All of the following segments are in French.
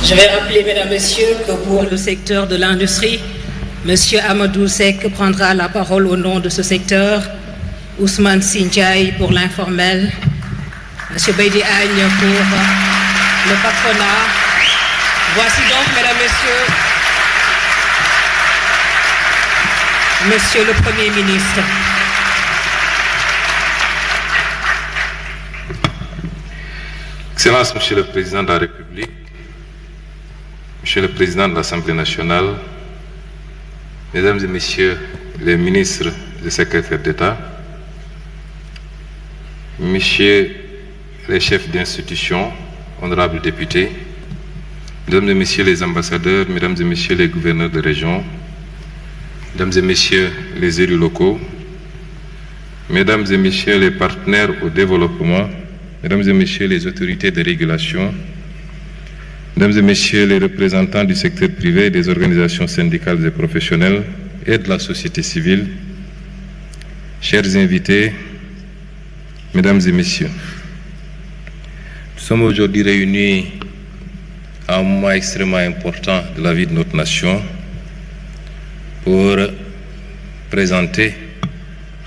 Je vais rappeler, mesdames, messieurs, que pour le secteur de l'industrie, M. Amadou Seck prendra la parole au nom de ce secteur, Ousmane Sindiaye pour l'informel, M. Beydi Agne pour le patronat. Voici donc, mesdames, messieurs, Monsieur le Premier ministre. Excellence, Monsieur le Président de la République, Monsieur le Président de l'Assemblée nationale, Mesdames et Messieurs les ministres et secrétaires d'État, Messieurs les chefs d'institution, honorables députés, Mesdames et Messieurs les ambassadeurs, Mesdames et Messieurs les gouverneurs de région, Mesdames et Messieurs les élus locaux, Mesdames et Messieurs les partenaires au développement, Mesdames et Messieurs les autorités de régulation, Mesdames et Messieurs les représentants du secteur privé, des organisations syndicales et professionnelles et de la société civile, chers invités, Mesdames et Messieurs, nous sommes aujourd'hui réunis à un moment extrêmement important de la vie de notre nation pour présenter,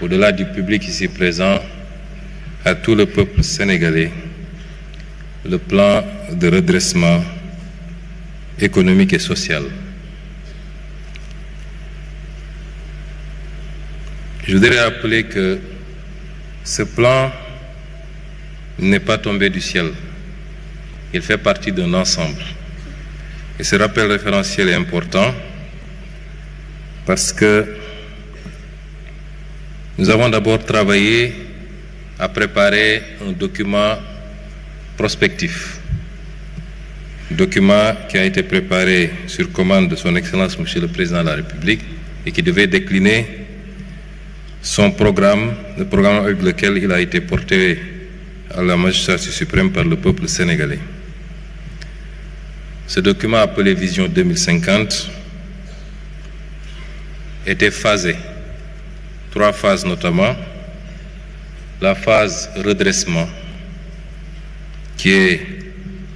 au-delà du public ici présent, à tout le peuple sénégalais, le plan de redressement économique et social. Je voudrais rappeler que ce plan n'est pas tombé du ciel. Il fait partie d'un ensemble. Et ce rappel référentiel est important parce que nous avons d'abord travaillé à préparer un document prospectif. Document qui a été préparé sur commande de son Excellence Monsieur le Président de la République et qui devait décliner son programme, le programme avec lequel il a été porté à la magistrature suprême par le peuple sénégalais. Ce document appelé Vision 2050 était phasé, 3 phases notamment. La phase redressement, qui est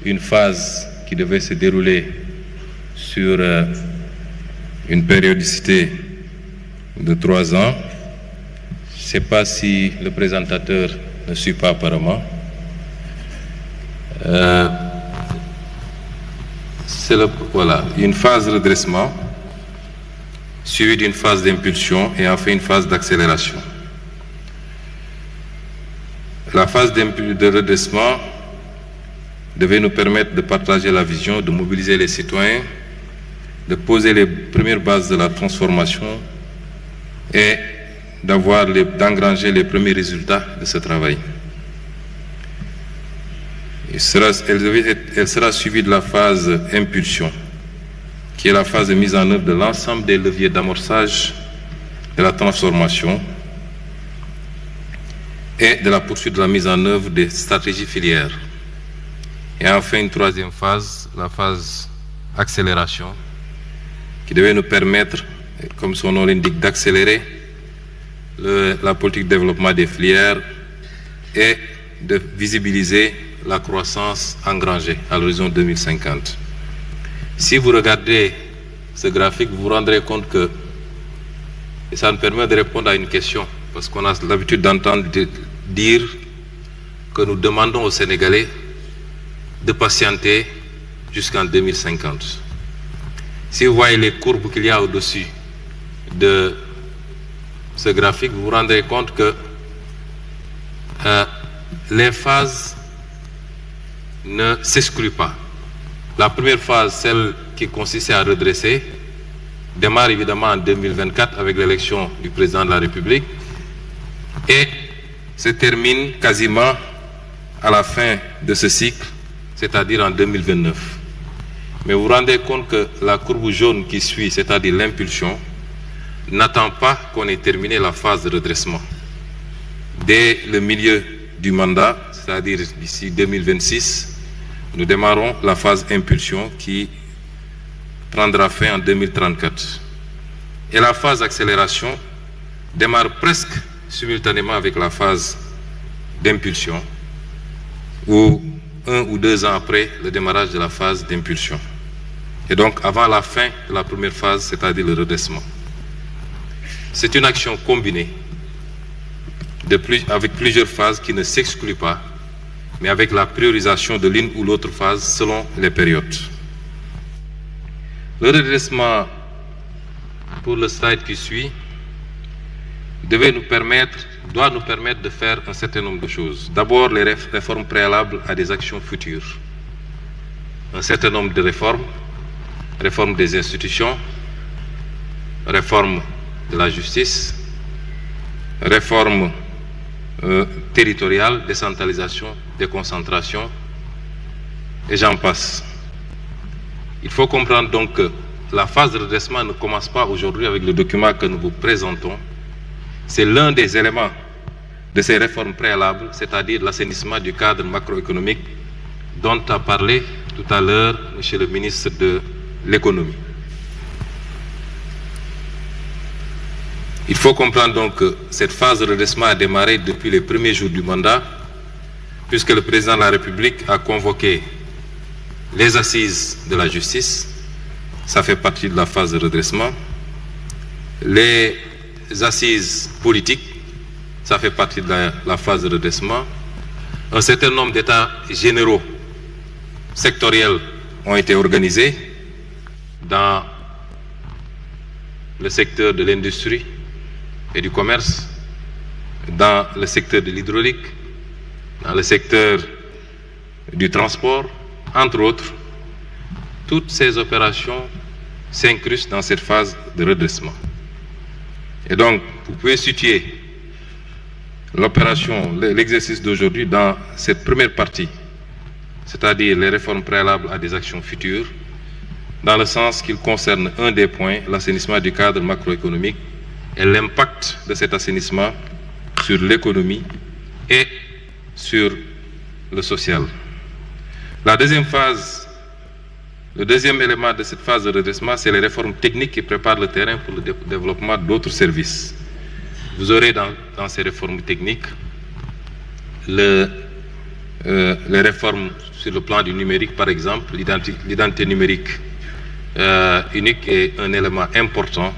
une phase qui devait se dérouler sur une périodicité de 3 ans. Je ne sais pas si le présentateur ne suit pas apparemment. Voilà, une phase redressement, suivie d'une phase d'impulsion et enfin une phase d'accélération. La phase de redressement devait nous permettre de partager la vision, de mobiliser les citoyens, de poser les premières bases de la transformation et d'engranger les premiers résultats de ce travail. Elle sera suivie de la phase impulsion, qui est la phase de mise en œuvre de l'ensemble des leviers d'amorçage de la transformation et de la poursuite de la mise en œuvre des stratégies filières. Et enfin, une 3e phase, la phase accélération, qui devait nous permettre, comme son nom l'indique, d'accélérer la politique de développement des filières et de visibiliser la croissance engrangée à l'horizon 2050. Si vous regardez ce graphique, vous vous rendrez compte que, et ça nous permet de répondre à une question, parce qu'on a l'habitude d'entendre dire que nous demandons aux Sénégalais de patienter jusqu'en 2050. Si vous voyez les courbes qu'il y a au-dessus de ce graphique, vous vous rendrez compte que les phases ne s'excluent pas. La première phase, celle qui consistait à redresser, démarre évidemment en 2024 avec l'élection du président de la République et se termine quasiment à la fin de ce cycle, c'est-à-dire en 2029. Mais vous vous rendez compte que la courbe jaune qui suit, c'est-à-dire l'impulsion, n'attend pas qu'on ait terminé la phase de redressement. Dès le milieu du mandat, c'est-à-dire d'ici 2026, nous démarrons la phase impulsion qui prendra fin en 2034. Et la phase accélération démarre presque simultanément avec la phase d'impulsion, où 1 ou 2 ans après le démarrage de la phase d'impulsion. Et donc avant la fin de la première phase, c'est-à-dire le redressement. C'est une action combinée avec plusieurs phases qui ne s'excluent pas, mais avec la priorisation de l'une ou l'autre phase selon les périodes. Le redressement, pour le slide qui suit, doit nous permettre de faire un certain nombre de choses. D'abord, les réformes préalables à des actions futures. Un certain nombre de réformes, réforme des institutions, réforme de la justice, réforme territoriale, décentralisation, déconcentration, et j'en passe. Il faut comprendre donc que la phase de redressement ne commence pas aujourd'hui avec le document que nous vous présentons. C'est l'un des éléments de ces réformes préalables, c'est-à-dire l'assainissement du cadre macroéconomique dont a parlé tout à l'heure M. le ministre de l'Économie. Il faut comprendre donc que cette phase de redressement a démarré depuis les premiers jours du mandat, puisque le président de la République a convoqué les assises de la justice, ça fait partie de la phase de redressement, les assises politiques, ça fait partie de la phase de redressement, un certain nombre d'états généraux sectoriels ont été organisés dans le secteur de l'industrie et du commerce, dans le secteur de l'hydraulique, dans le secteur du transport, entre autres. Toutes ces opérations s'incrustent dans cette phase de redressement. Et donc, vous pouvez situer l'opération, l'exercice d'aujourd'hui dans cette première partie, c'est-à-dire les réformes préalables à des actions futures, dans le sens qu'il concerne un des points, l'assainissement du cadre macroéconomique et l'impact de cet assainissement sur l'économie et sur le social. La deuxième phase, le deuxième élément de cette phase de redressement, c'est les réformes techniques qui préparent le terrain pour le développement d'autres services. Vous aurez dans ces réformes techniques les réformes sur le plan du numérique, par exemple. L'identité numérique unique est un élément important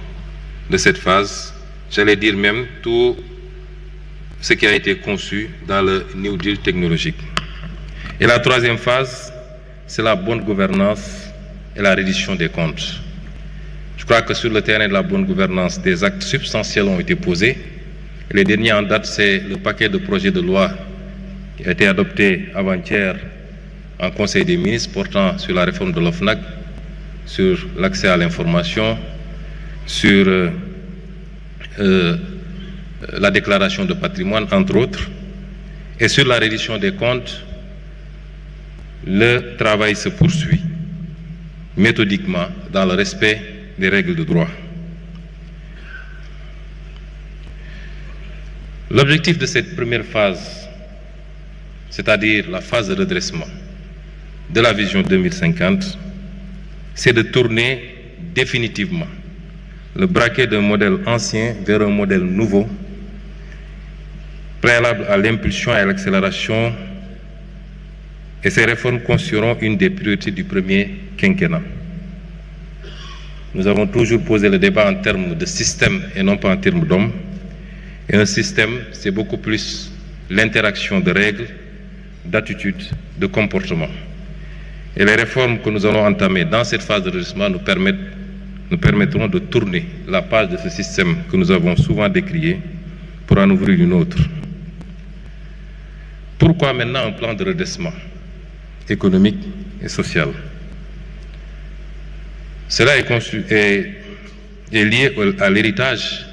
de cette phase. J'allais dire même tout ce qui a été conçu dans le New Deal technologique. Et la troisième phase, c'est la bonne gouvernance et la reddition des comptes. Je crois que sur le terrain de la bonne gouvernance, des actes substantiels ont été posés. Et les derniers en date, c'est le paquet de projets de loi qui a été adopté avant-hier en Conseil des ministres portant sur la réforme de l'OFNAC, sur l'accès à l'information, sur la déclaration de patrimoine, entre autres, et sur la reddition des comptes. Le travail se poursuit méthodiquement dans le respect des règles de droit. L'objectif de cette première phase, c'est-à-dire la phase de redressement de la vision 2050, c'est de tourner définitivement le braquet d'un modèle ancien vers un modèle nouveau, préalable à l'impulsion et à l'accélération. Et ces réformes constitueront une des priorités du premier quinquennat. Nous avons toujours posé le débat en termes de système et non pas en termes d'hommes. Et un système, c'est beaucoup plus l'interaction de règles, d'attitudes, de comportements. Et les réformes que nous allons entamer dans cette phase de redressement nous permettront de tourner la page de ce système que nous avons souvent décrié pour en ouvrir une autre. Pourquoi maintenant un plan de redressement économique et social? Cela est lié à l'héritage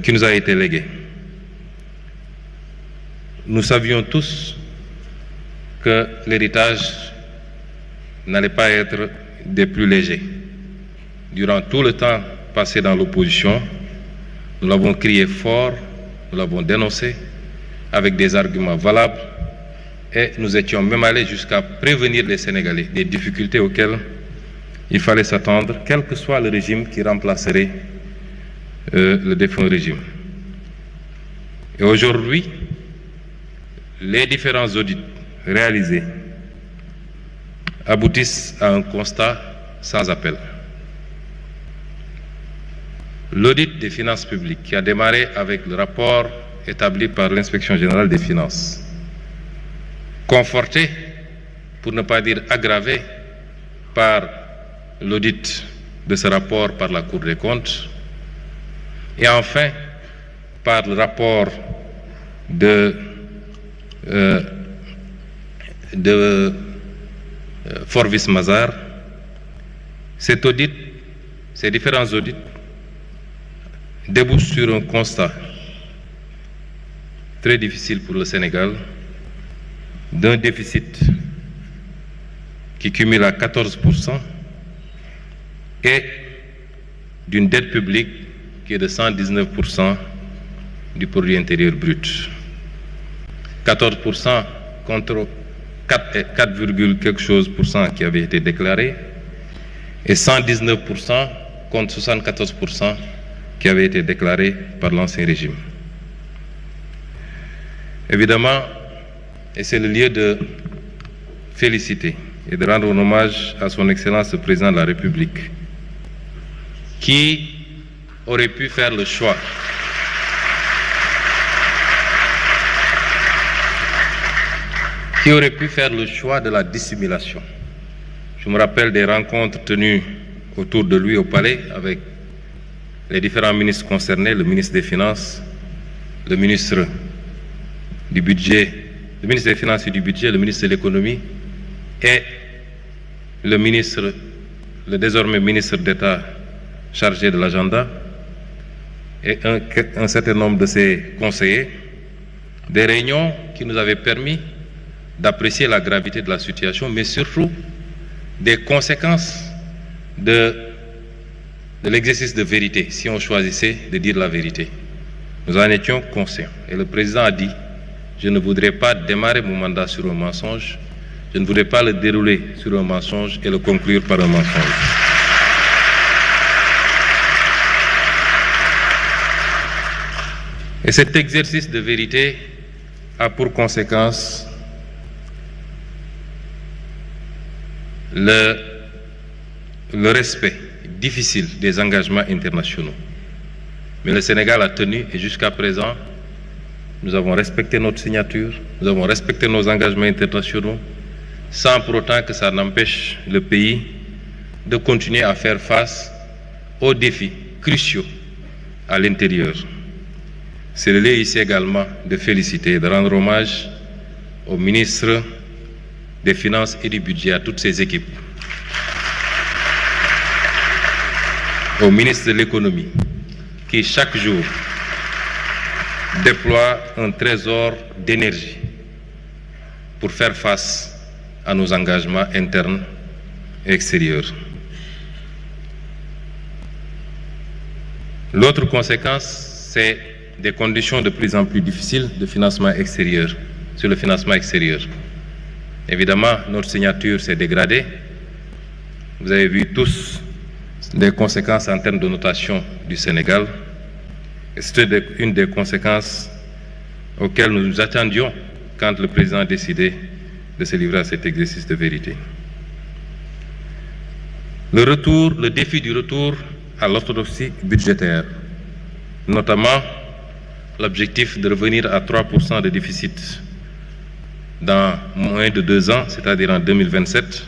qui nous a été légué. Nous savions tous que l'héritage n'allait pas être des plus légers. Durant tout le temps passé dans l'opposition, nous l'avons crié fort, nous l'avons dénoncé avec des arguments valables, et nous étions même allés jusqu'à prévenir les Sénégalais des difficultés auxquelles il fallait s'attendre, quel que soit le régime qui remplacerait le défunt régime. Et aujourd'hui, les différents audits réalisés aboutissent à un constat sans appel. L'audit des finances publiques qui a démarré avec le rapport établi par l'Inspection générale des finances, conforté, pour ne pas dire aggravé, par l'audit de ce rapport par la Cour des comptes, et enfin par le rapport de Forvis Mazars. Cet audit, ces différents audits débouchent sur un constat très difficile pour le Sénégal d'un déficit qui cumule à 14% et d'une dette publique qui est de 119% du produit intérieur brut. 14% contre 4, quelque chose pour cent qui avait été déclaré et 119% contre 74% qui avait été déclaré par l'ancien régime. Évidemment, et c'est le lieu de féliciter et de rendre un hommage à son Excellence le Président de la République, qui aurait pu faire le choix de la dissimulation. Je me rappelle des rencontres tenues autour de lui au palais avec les différents ministres concernés, le ministre des Finances, le ministre du Budget, le ministre des Finances et du Budget, le ministre de l'Économie et le désormais ministre d'État chargé de l'agenda et un certain nombre de ses conseillers, des réunions qui nous avaient permis d'apprécier la gravité de la situation, mais surtout des conséquences de l'exercice de vérité, si on choisissait de dire la vérité. Nous en étions conscients. Et le président a dit, je ne voudrais pas démarrer mon mandat sur un mensonge, je ne voudrais pas le dérouler sur un mensonge et le conclure par un mensonge. Et cet exercice de vérité a pour conséquence le respect difficile des engagements internationaux. Mais le Sénégal a tenu et jusqu'à présent, nous avons respecté notre signature, nous avons respecté nos engagements internationaux, sans pour autant que ça n'empêche le pays de continuer à faire face aux défis cruciaux à l'intérieur. C'est le lieu ici également de féliciter et de rendre hommage au ministre des Finances et du Budget, à toutes ses équipes, au ministre de l'Économie, qui chaque jour déploie un trésor d'énergie pour faire face à nos engagements internes et extérieurs. L'autre conséquence, c'est des conditions de plus en plus difficiles de financement extérieur, sur le financement extérieur. Évidemment, notre signature s'est dégradée. Vous avez vu tous les conséquences en termes de notation du Sénégal. Et c'était une des conséquences auxquelles nous nous attendions quand le président a décidé de se livrer à cet exercice de vérité. Le défi du retour à l'orthodoxie budgétaire, notamment l'objectif de revenir à 3% de déficit dans moins de 2 ans, c'est-à-dire en 2027.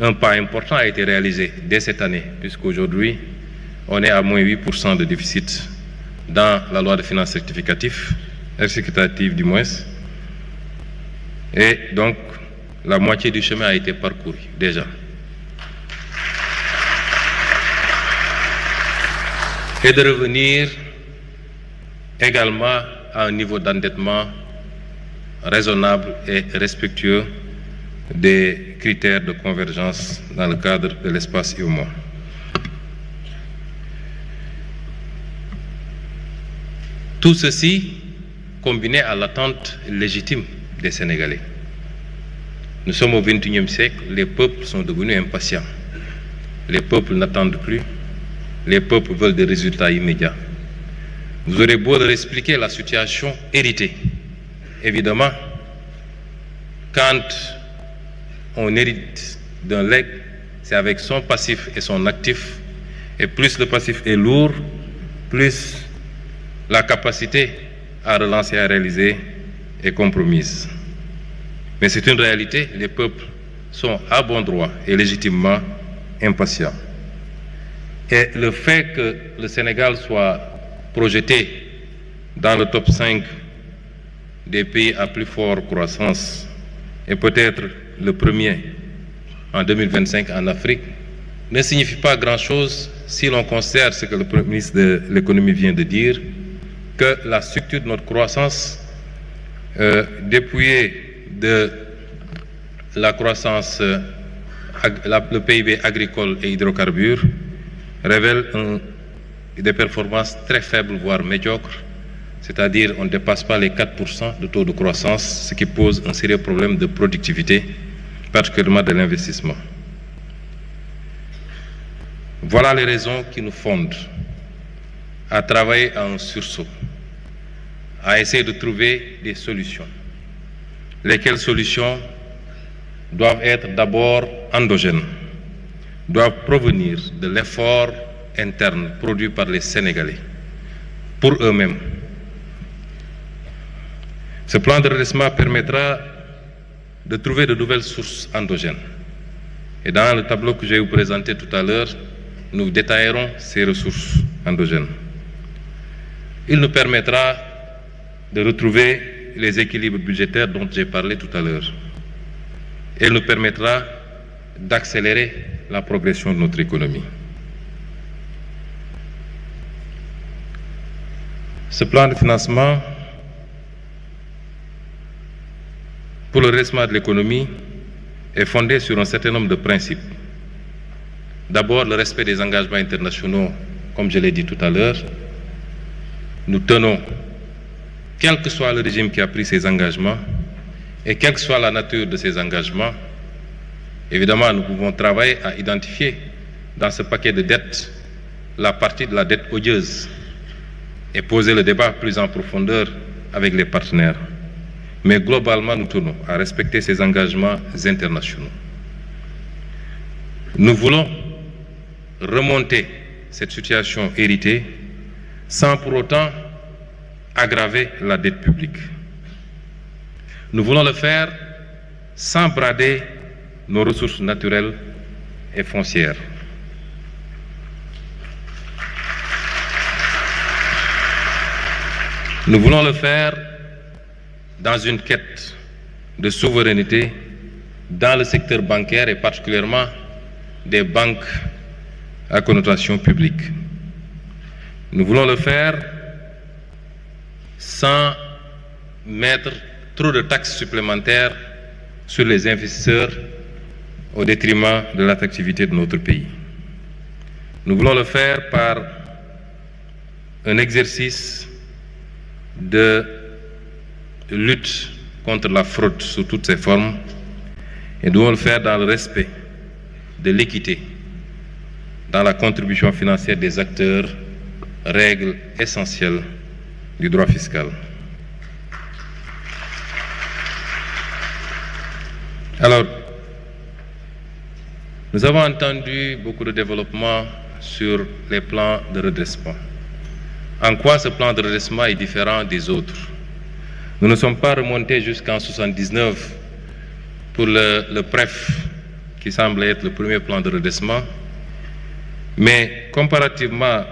Un pas important a été réalisé dès cette année, puisqu'aujourd'hui, on est à moins 8% de déficit dans la loi de finances rectificative du moins. Et donc, la moitié du chemin a été parcouru déjà. Et de revenir également à un niveau d'endettement raisonnable et respectueux des critères de convergence dans le cadre de l'espace UEMOA. Tout ceci combiné à l'attente légitime des Sénégalais. Nous sommes au XXIe siècle, les peuples sont devenus impatients. Les peuples n'attendent plus, les peuples veulent des résultats immédiats. Vous aurez beau leur expliquer la situation héritée évidemment, quand on hérite d'un legs, c'est avec son passif et son actif, et plus le passif est lourd, plus la capacité à relancer, à réaliser est compromise. Mais c'est une réalité, les peuples sont à bon droit et légitimement impatients. Et le fait que le Sénégal soit projeté dans le top 5 des pays à plus forte croissance et peut-être le premier en 2025 en Afrique ne signifie pas grand-chose si l'on considère ce que le Premier ministre de l'économie vient de dire, que la structure de notre croissance, dépouillée de la croissance, le PIB agricole et hydrocarbures, révèle des performances très faibles, voire médiocres, c'est-à-dire on ne dépasse pas les 4% de taux de croissance, ce qui pose un sérieux problème de productivité, particulièrement de l'investissement. Voilà les raisons qui nous fondent à travailler à un sursaut, à essayer de trouver des solutions. Lesquelles solutions doivent être d'abord endogènes, doivent provenir de l'effort interne produit par les Sénégalais, pour eux-mêmes. Ce plan de redressement permettra de trouver de nouvelles sources endogènes. Et dans le tableau que je vais vous présenter tout à l'heure, nous détaillerons ces ressources endogènes. Il nous permettra de retrouver les équilibres budgétaires dont j'ai parlé tout à l'heure. Il nous permettra d'accélérer la progression de notre économie. Ce plan de financement pour le redressement de l'économie est fondé sur un certain nombre de principes. D'abord, le respect des engagements internationaux, comme je l'ai dit tout à l'heure. Nous tenons, quel que soit le régime qui a pris ces engagements, et quelle que soit la nature de ces engagements, évidemment, nous pouvons travailler à identifier dans ce paquet de dettes la partie de la dette odieuse et poser le débat plus en profondeur avec les partenaires. Mais globalement, nous tenons à respecter ces engagements internationaux. Nous voulons remonter cette situation héritée sans pour autant aggraver la dette publique. Nous voulons le faire sans brader nos ressources naturelles et foncières. Nous voulons le faire dans une quête de souveraineté dans le secteur bancaire et particulièrement des banques à connotation publique. Nous voulons le faire sans mettre trop de taxes supplémentaires sur les investisseurs au détriment de l'attractivité de notre pays. Nous voulons le faire par un exercice de lutte contre la fraude sous toutes ses formes et nous devons le faire dans le respect de l'équité, dans la contribution financière des acteurs, règles essentielles du droit fiscal. Alors, nous avons entendu beaucoup de développement sur les plans de redressement. En quoi ce plan de redressement est différent des autres? Nous ne sommes pas remontés jusqu'en 1979 pour le PREF, qui semble être le premier plan de redressement, mais comparativement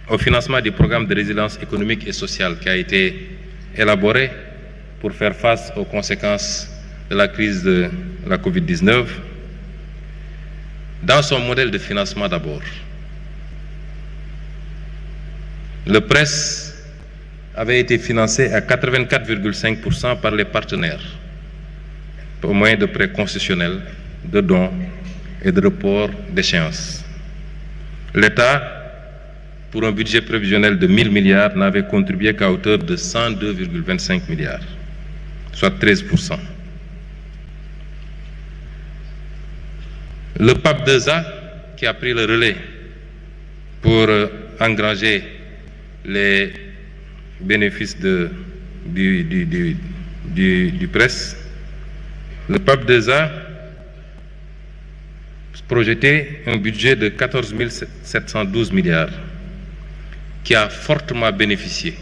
au financement du programme de résilience économique et sociale qui a été élaboré pour faire face aux conséquences de la crise de la COVID-19, dans son modèle de financement d'abord, le PRES avait été financé à 84,5% par les partenaires, au moyen de prêts concessionnels, de dons et de reports d'échéance. L'État, pour un budget prévisionnel de 1 000 milliards, n'avait contribué qu'à hauteur de 102,25 milliards, soit 13%. Le PAP 2A, qui a pris le relais pour engranger les bénéfices de du presse, le PAP 2A projetait un budget de 14 712 milliards qui a fortement bénéficié,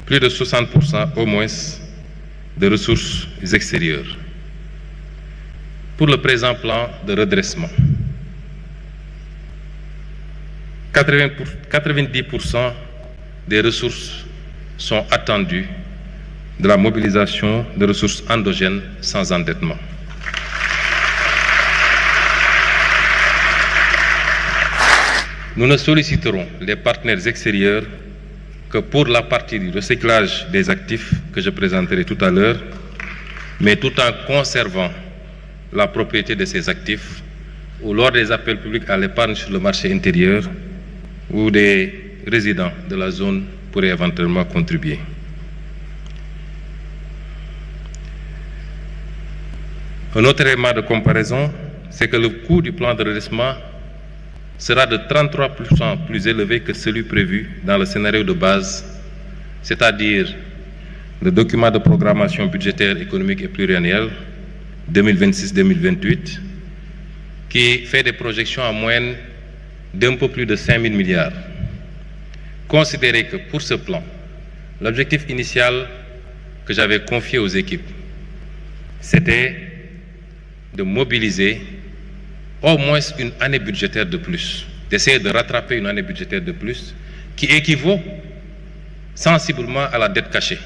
plus de 60% au moins, de ressources extérieures. Pour le présent plan de redressement, 90% des ressources sont attendues de la mobilisation de ressources endogènes sans endettement. Nous ne solliciterons les partenaires extérieurs que pour la partie du recyclage des actifs que je présenterai tout à l'heure, mais tout en conservant la propriété de ces actifs, ou lors des appels publics à l'épargne sur le marché intérieur, où des résidents de la zone pourraient éventuellement contribuer. Un autre élément de comparaison, c'est que le coût du plan de redressement sera de 33% plus élevé que celui prévu dans le scénario de base, c'est-à-dire le document de programmation budgétaire économique et pluriannuel 2026-2028, qui fait des projections en moyenne d'un peu plus de 5 000 milliards. Considérez que pour ce plan, l'objectif initial que j'avais confié aux équipes, c'était de mobiliser au moins une année budgétaire de plus, d'essayer de rattraper une année budgétaire de plus, qui équivaut sensiblement à la dette cachée,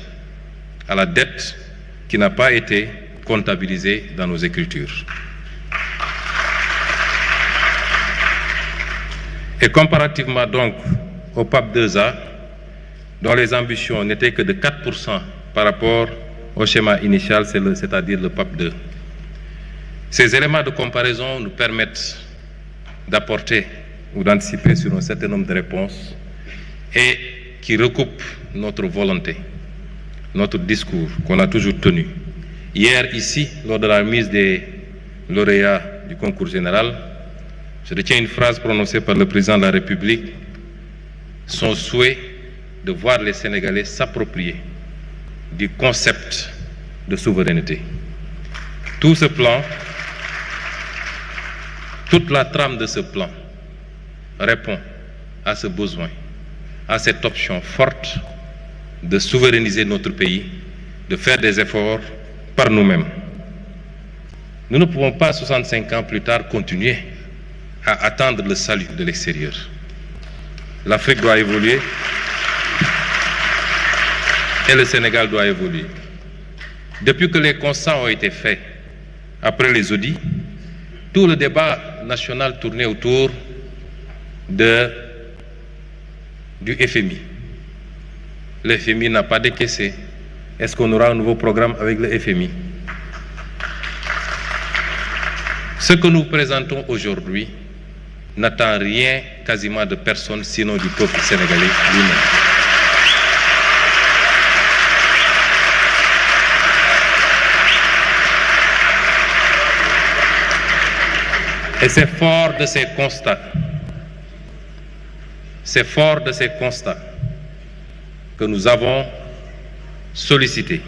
à la dette qui n'a pas été comptabilisée dans nos écritures. Et comparativement donc au PAP 2A, dont les ambitions n'étaient que de 4% par rapport au schéma initial, c'est-à-dire le PAP 2. Ces éléments de comparaison nous permettent d'apporter ou d'anticiper sur un certain nombre de réponses et qui recoupent notre volonté, notre discours qu'on a toujours tenu. Hier, ici, lors de la remise des lauréats du concours général, je retiens une phrase prononcée par le président de la République, son souhait de voir les Sénégalais s'approprier du concept de souveraineté. Tout ce plan, toute la trame de ce plan répond à ce besoin, à cette option forte de souverainiser notre pays, de faire des efforts par nous-mêmes. Nous ne pouvons pas, 65 ans plus tard, continuer à attendre le salut de l'extérieur. L'Afrique doit évoluer et le Sénégal doit évoluer. Depuis que les constats ont été faits après les audits, tout le débat national tournait autour du FMI. Le FMI n'a pas décaissé. Est-ce qu'on aura un nouveau programme avec le FMI? Ce que nous présentons aujourd'hui n'attend rien quasiment de personne, sinon du peuple sénégalais lui-même. Et c'est fort de ces constats, que nous avons sollicité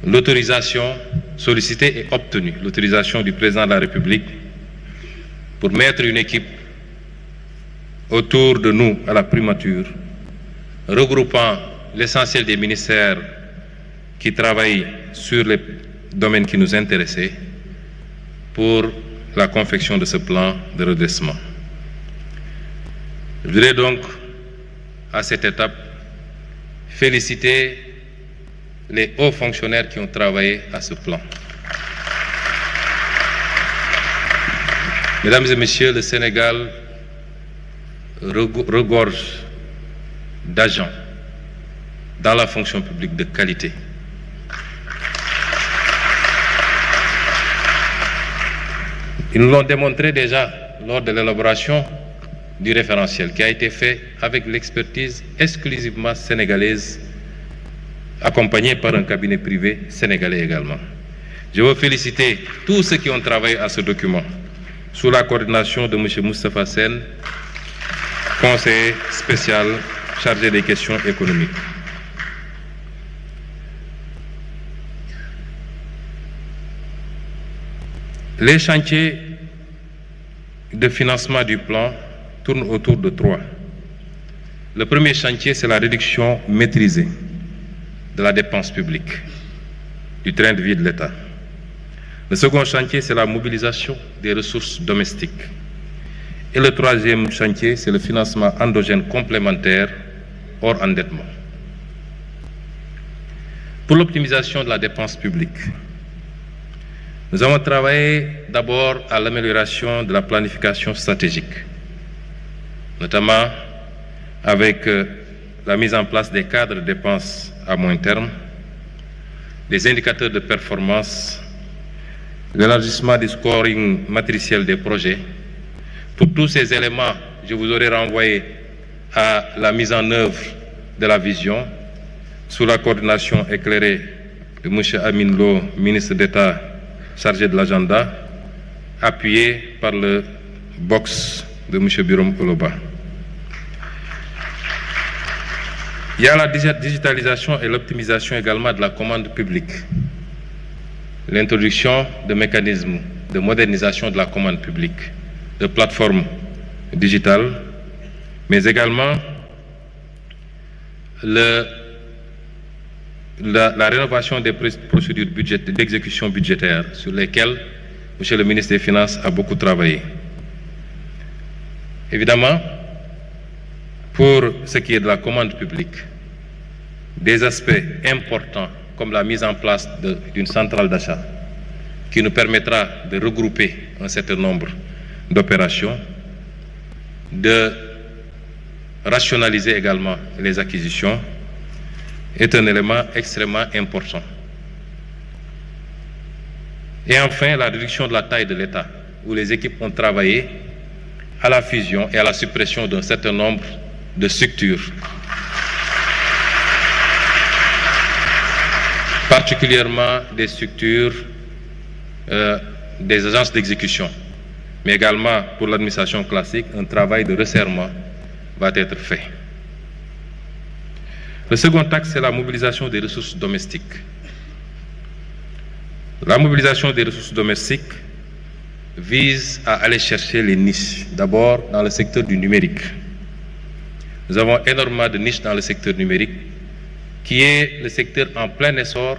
l'autorisation, sollicité et obtenu l'autorisation du président de la République pour mettre une équipe autour de nous à la primature, regroupant l'essentiel des ministères qui travaillent sur les domaines qui nous intéressaient, pour la confection de ce plan de redressement. Je voudrais donc, à cette étape, féliciter les hauts fonctionnaires qui ont travaillé à ce plan. Mesdames et messieurs, le Sénégal regorge d'agents dans la fonction publique de qualité. Ils nous l'ont démontré déjà lors de l'élaboration du référentiel qui a été fait avec l'expertise exclusivement sénégalaise, accompagnée par un cabinet privé sénégalais également. Je veux féliciter tous ceux qui ont travaillé à ce document, sous la coordination de M. Moustapha Sen, conseiller spécial chargé des questions économiques. Les chantiers de financement du plan tournent autour de 3. Le premier chantier, c'est la réduction maîtrisée de la dépense publique, du train de vie de l'État. Le second chantier, c'est la mobilisation des ressources domestiques. Et le troisième chantier, c'est le financement endogène complémentaire hors endettement. Pour l'optimisation de la dépense publique, nous avons travaillé d'abord à l'amélioration de la planification stratégique, notamment avec la mise en place des cadres de dépenses à moyen terme, des indicateurs de performance, l'élargissement du scoring matriciel des projets. Pour tous ces éléments, je vous aurais renvoyé à la mise en œuvre de la vision sous la coordination éclairée de M. Amin Lo, ministre d'État chargé de l'agenda, appuyé par le box de M. Birom Oloba. Il y a la digitalisation et l'optimisation également de la commande publique. L'introduction de mécanismes de modernisation de la commande publique, de plateformes digitales, mais également la rénovation des procédures d'exécution budgétaire sur lesquelles M. le ministre des Finances a beaucoup travaillé. Évidemment, pour ce qui est de la commande publique, des aspects importants comme la mise en place d'une centrale d'achat qui nous permettra de regrouper un certain nombre d'opérations, de rationaliser également les acquisitions, est un élément extrêmement important. Et enfin, la réduction de la taille de l'État, où les équipes ont travaillé à la fusion et à la suppression d'un certain nombre de structures, particulièrement des structures, des agences d'exécution, mais également pour l'administration classique, un travail de resserrement va être fait. Le second axe, c'est la mobilisation des ressources domestiques. La mobilisation des ressources domestiques vise à aller chercher les niches, d'abord dans le secteur du numérique. Nous avons énormément de niches dans le secteur numérique, qui est le secteur en plein essor,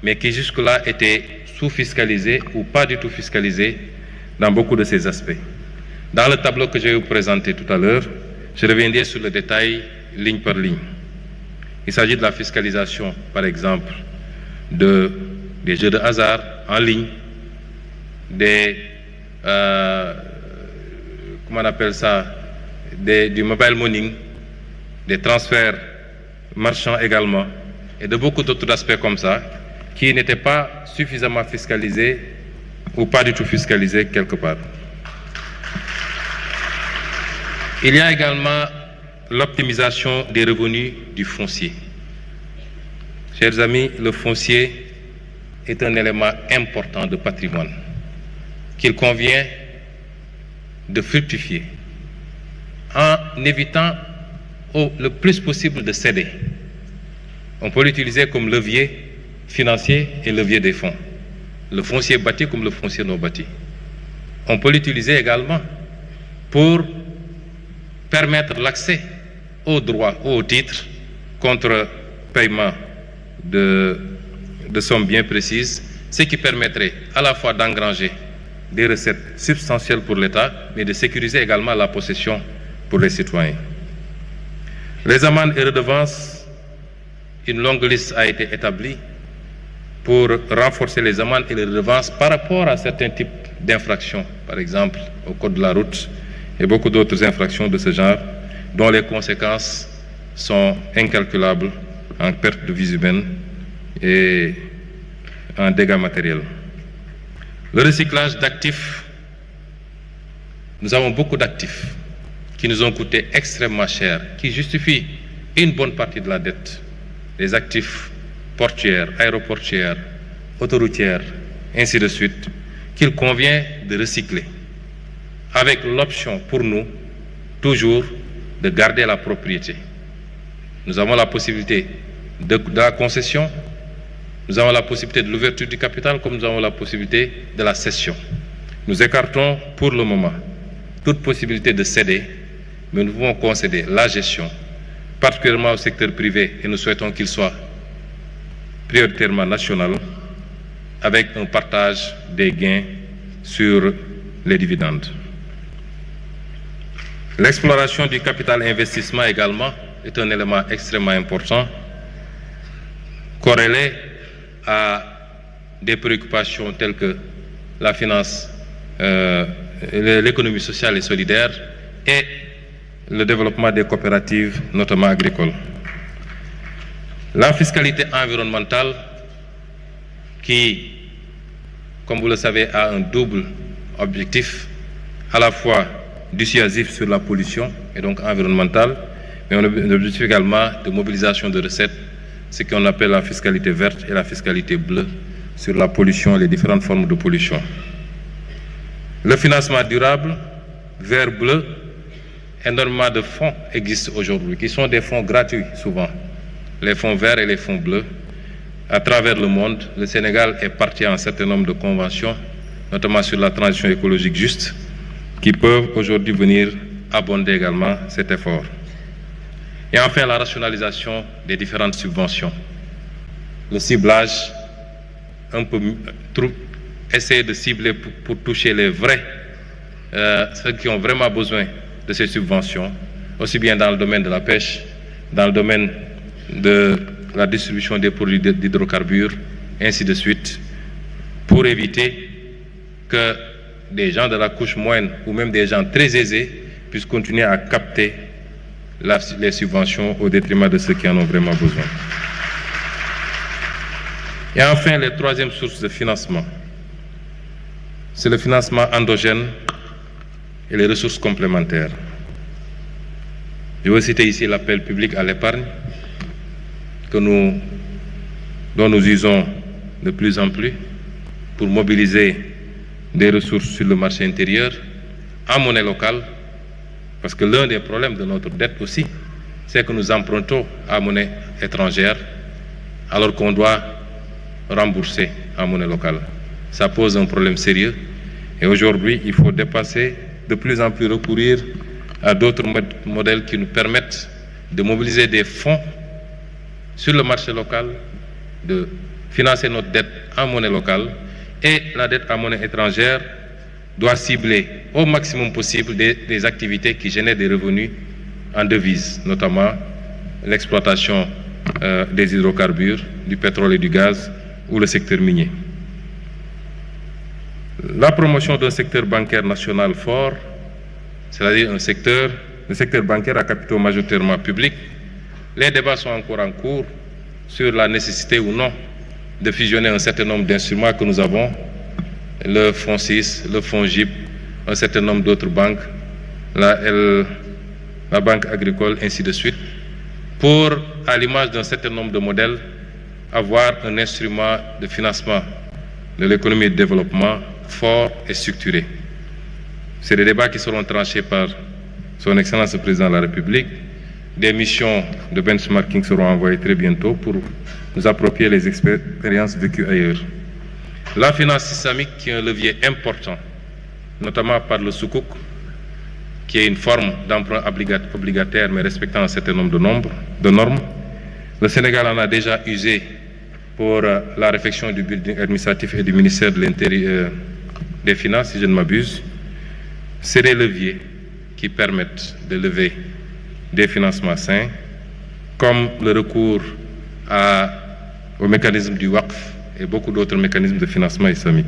mais qui jusque-là était sous-fiscalisé ou pas du tout fiscalisé dans beaucoup de ces aspects. Dans le tableau que je vais vous présenter tout à l'heure, je reviendrai sur le détail ligne par ligne. Il s'agit de la fiscalisation, par exemple, des jeux de hasard en ligne, comment on appelle ça, du mobile money, des transferts marchands également, et de beaucoup d'autres aspects comme ça, qui n'étaient pas suffisamment fiscalisés ou pas du tout fiscalisés quelque part. Il y a également l'optimisation des revenus du foncier. Chers amis, le foncier est un élément important de patrimoine qu'il convient de fructifier en évitant le plus possible de céder. On peut l'utiliser comme levier financier et levier des fonds. Le foncier bâti comme le foncier non bâti. On peut l'utiliser également pour permettre l'accès aux droits, aux titres, contre paiement de sommes bien précises, ce qui permettrait à la fois d'engranger des recettes substantielles pour l'État, mais de sécuriser également la possession pour les citoyens. Les amendes et redevances, une longue liste a été établie pour renforcer les amendes et les redevances par rapport à certains types d'infractions, par exemple au code de la route et beaucoup d'autres infractions de ce genre, dont les conséquences sont incalculables en perte de vies humaines et en dégâts matériels. Le recyclage d'actifs, nous avons beaucoup d'actifs qui nous ont coûté extrêmement cher, qui justifient une bonne partie de la dette. Les actifs portuaires, aéroportuaires, autoroutières, ainsi de suite, qu'il convient de recycler, avec l'option pour nous, toujours, de garder la propriété. Nous avons la possibilité de la concession, Nous avons la possibilité de l'ouverture du capital comme nous avons la possibilité de la cession. Nous écartons pour le moment toute possibilité de céder, mais nous pouvons concéder la gestion, particulièrement au secteur privé, et nous souhaitons qu'il soit prioritairement national, avec un partage des gains sur les dividendes. L'exploration du capital investissement également est un élément extrêmement important, corrélé à des préoccupations telles que la finance, l'économie sociale et solidaire et le développement des coopératives, notamment agricoles. La fiscalité environnementale qui, comme vous le savez, a un double objectif, à la fois dissuasif sur la pollution et donc environnementale, mais un objectif également de mobilisation de recettes, ce qu'on appelle la fiscalité verte et la fiscalité bleue sur la pollution et les différentes formes de pollution. Le financement durable, vert, bleu, énormément de fonds existent aujourd'hui, qui sont des fonds gratuits souvent, les fonds verts et les fonds bleus. À travers le monde, le Sénégal est parti à un certain nombre de conventions, notamment sur la transition écologique juste, qui peuvent aujourd'hui venir abonder également cet effort. Et enfin, la rationalisation des différentes subventions. Le ciblage, un peu essayer de cibler pour toucher les vrais, ceux qui ont vraiment besoin de ces subventions, aussi bien dans le domaine de la pêche, dans le domaine de la distribution des produits d'hydrocarbures, ainsi de suite, pour éviter que des gens de la couche moyenne ou même des gens très aisés puissent continuer à capter les subventions au détriment de ceux qui en ont vraiment besoin. Et enfin, les troisièmes sources de financement, c'est le financement endogène et les ressources complémentaires. Je veux citer ici l'appel public à l'épargne dont nous usons de plus en plus pour mobiliser des ressources sur le marché intérieur en monnaie locale, parce que l'un des problèmes de notre dette aussi, c'est que nous empruntons à monnaie étrangère alors qu'on doit rembourser en monnaie locale. Ça pose un problème sérieux et aujourd'hui, il faut dépasser, de plus en plus recourir à d'autres modèles qui nous permettent de mobiliser des fonds sur le marché local, de financer notre dette en monnaie locale, et la dette en monnaie étrangère doit cibler au maximum possible des activités qui génèrent des revenus en devises, notamment l'exploitation des hydrocarbures, du pétrole et du gaz ou le secteur minier. La promotion d'un secteur bancaire national fort, c'est-à-dire le secteur bancaire à capitaux majoritairement publics. Les débats sont encore en cours sur la nécessité ou non de fusionner un certain nombre d'instruments que nous avons, le fonds 6, le fonds GIP, un certain nombre d'autres banques, la banque agricole, ainsi de suite, pour, à l'image d'un certain nombre de modèles, avoir un instrument de financement de l'économie et de développement fort et structuré. C'est des débats qui seront tranchés par son Excellence le Président de la République. Des missions de benchmarking seront envoyées très bientôt pour nous approprier les expériences vécues ailleurs. La finance islamique qui est un levier important, notamment par le soukouk, qui est une forme d'emprunt obligataire mais respectant un certain nombre de normes. Le Sénégal en a déjà usé pour la réfection du building administratif et du ministère de l'Intérieur, des Finances, si je ne m'abuse. C'est des leviers qui permettent de lever des financements sains, comme le recours au mécanisme du WAQF et beaucoup d'autres mécanismes de financement islamique.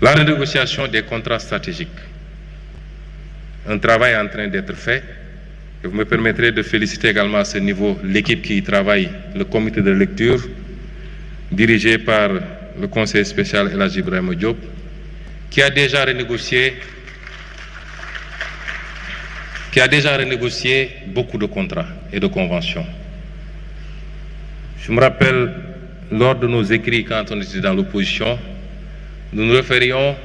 La renégociation des contrats stratégiques. Un travail est en train d'être fait. Et vous me permettrez de féliciter également à ce niveau l'équipe qui y travaille, le comité de lecture, dirigé par le conseiller spécial El Hadji Ibrahima Diop, qui a déjà renégocié beaucoup de contrats et de conventions. Je me rappelle, lors de nos écrits, quand on était dans l'opposition, nous nous référions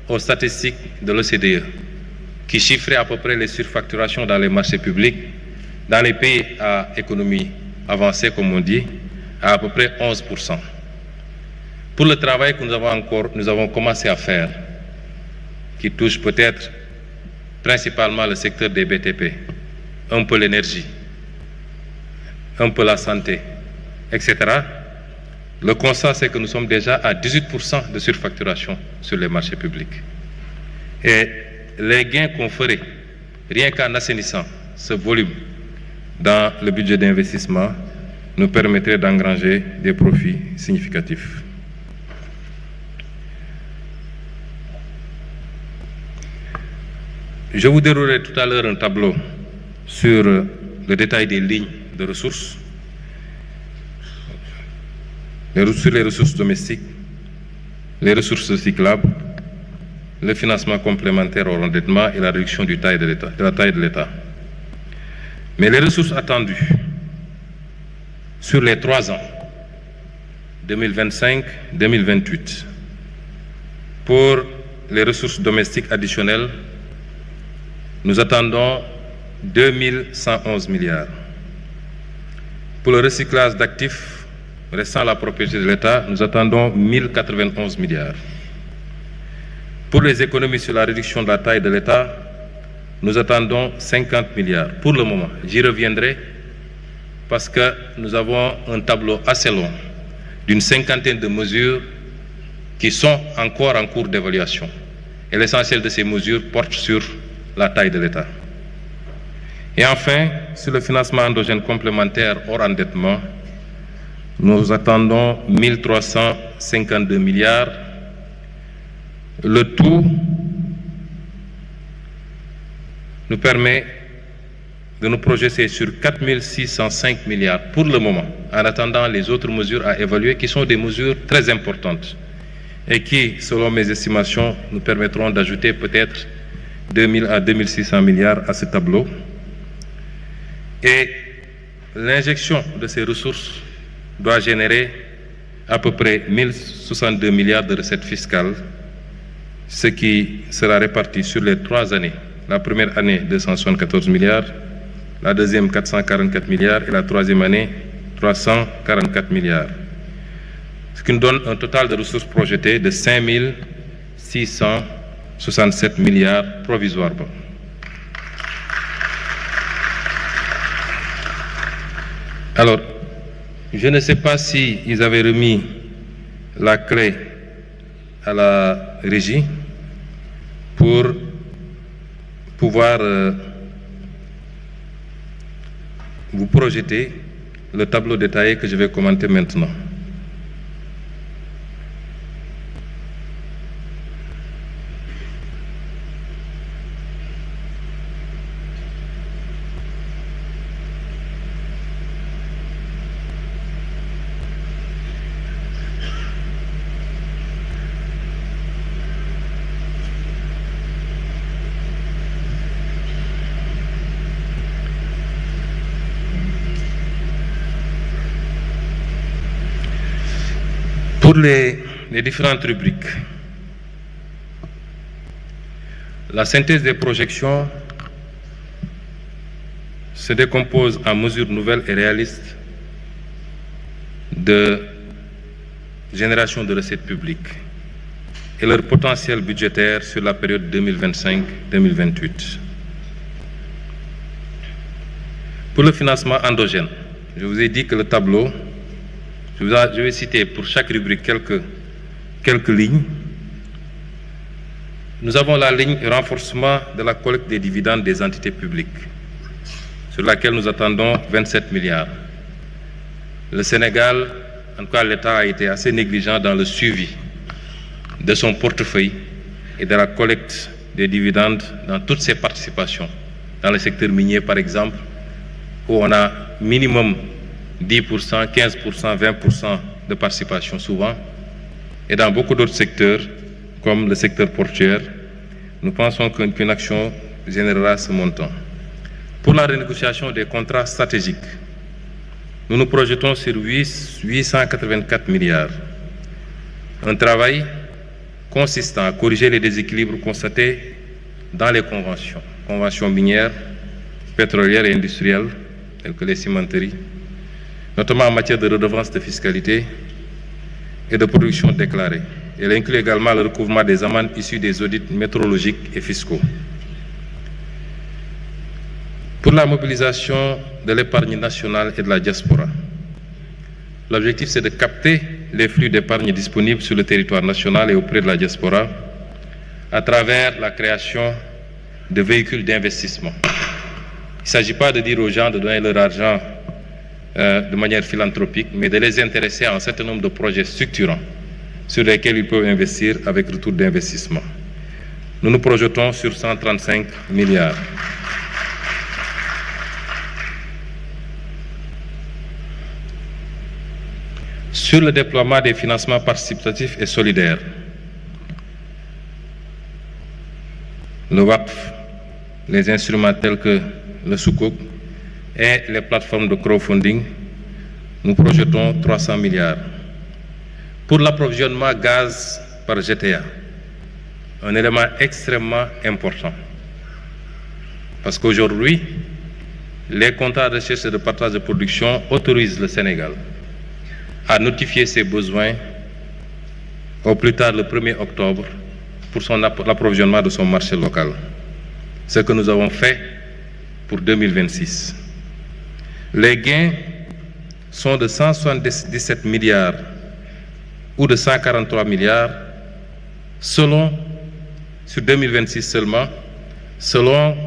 aux statistiques de l'OCDE, qui chiffrait à peu près les surfacturations dans les marchés publics, dans les pays à économie avancée, comme on dit, à peu près 11%. Pour le travail que nous avons commencé à faire, qui touche peut-être principalement le secteur des BTP, un peu l'énergie, un peu la santé, etc., le constat, c'est que nous sommes déjà à 18% de surfacturation sur les marchés publics. Et les gains qu'on ferait, rien qu'en assainissant ce volume dans le budget d'investissement, nous permettrait d'engranger des profits significatifs. Je vous déroulerai tout à l'heure un tableau sur le détail des lignes de ressources, sur les ressources domestiques, les ressources recyclables, le financement complémentaire au endettement et la réduction de la taille de l'État. Mais les ressources attendues sur les 3 ans, 2025-2028, pour les ressources domestiques additionnelles, nous attendons 2111 milliards. Pour le recyclage d'actifs restant à la propriété de l'État, nous attendons 1091 milliards. Pour les économies sur la réduction de la taille de l'État, nous attendons 50 milliards. Pour le moment, j'y reviendrai parce que nous avons un tableau assez long d'une 50aine de mesures qui sont encore en cours d'évaluation. Et l'essentiel de ces mesures porte sur la taille de l'État. Et enfin, sur le financement endogène complémentaire hors endettement, nous attendons 1352 milliards. Le tout nous permet de nous projeter sur 4605 milliards pour le moment, en attendant les autres mesures à évaluer, qui sont des mesures très importantes et qui, selon mes estimations, nous permettront d'ajouter peut-être 2000 à 2600 milliards à ce tableau. Et l'injection de ces ressources doit générer à peu près 1062 milliards de recettes fiscales, ce qui sera réparti sur les 3 années. La première année, 274 milliards, la deuxième, 444 milliards et la troisième année, 344 milliards. Ce qui nous donne un total de ressources projetées de 5667 milliards provisoirement. Alors, je ne sais pas si ils avaient remis la clé à la régie pour pouvoir vous projeter le tableau détaillé que je vais commenter maintenant. Pour les différentes rubriques, la synthèse des projections se décompose en mesures nouvelles et réalistes de génération de recettes publiques et leur potentiel budgétaire sur la période 2025-2028. Pour le financement endogène, je vous ai dit que le tableau, je vais citer pour chaque rubrique quelques lignes. Nous avons la ligne renforcement de la collecte des dividendes des entités publiques, sur laquelle nous attendons 27 milliards. Le Sénégal, en tout cas l'État, a été assez négligent dans le suivi de son portefeuille et de la collecte des dividendes dans toutes ses participations. Dans le secteur minier, par exemple, où on a minimum 10%, 15%, 20% de participation souvent. Et dans beaucoup d'autres secteurs, comme le secteur portuaire, nous pensons qu'une action générera ce montant. Pour la renégociation des contrats stratégiques, nous nous projetons sur 884 milliards. Un travail consistant à corriger les déséquilibres constatés dans les conventions minières, pétrolières et industrielles, telles que les cimenteries, notamment en matière de redevance de fiscalité et de production déclarée. Elle inclut également le recouvrement des amendes issues des audits métrologiques et fiscaux. Pour la mobilisation de l'épargne nationale et de la diaspora, l'objectif c'est de capter les flux d'épargne disponibles sur le territoire national et auprès de la diaspora à travers la création de véhicules d'investissement. Il ne s'agit pas de dire aux gens de donner leur argent de manière philanthropique, mais de les intéresser à un certain nombre de projets structurants sur lesquels ils peuvent investir avec retour d'investissement. Nous nous projetons sur 135 milliards. Sur le déploiement des financements participatifs et solidaires, le WAPF, les instruments tels que le Sukuk et les plateformes de crowdfunding, nous projetons 300 milliards. Pour l'approvisionnement gaz par GTA, un élément extrêmement important. Parce qu'aujourd'hui, les contrats de recherche et de partage de production autorisent le Sénégal à notifier ses besoins au plus tard le 1er octobre pour l'approvisionnement de son marché local. Ce que nous avons fait pour 2026. Les gains sont de 177 milliards ou de 143 milliards sur 2026 seulement, selon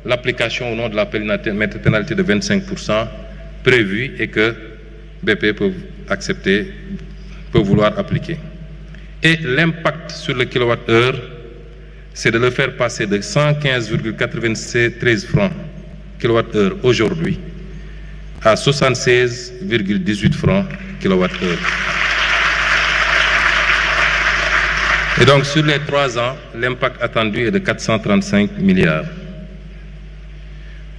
l'application au nom de la pénalité de 25% prévue et que BP peut vouloir appliquer. Et l'impact sur le kilowattheure, c'est de le faire passer de 115,93 francs kilowattheure aujourd'hui à 76,18 francs kilowattheure. Et donc sur les 3 ans, l'impact attendu est de 435 milliards.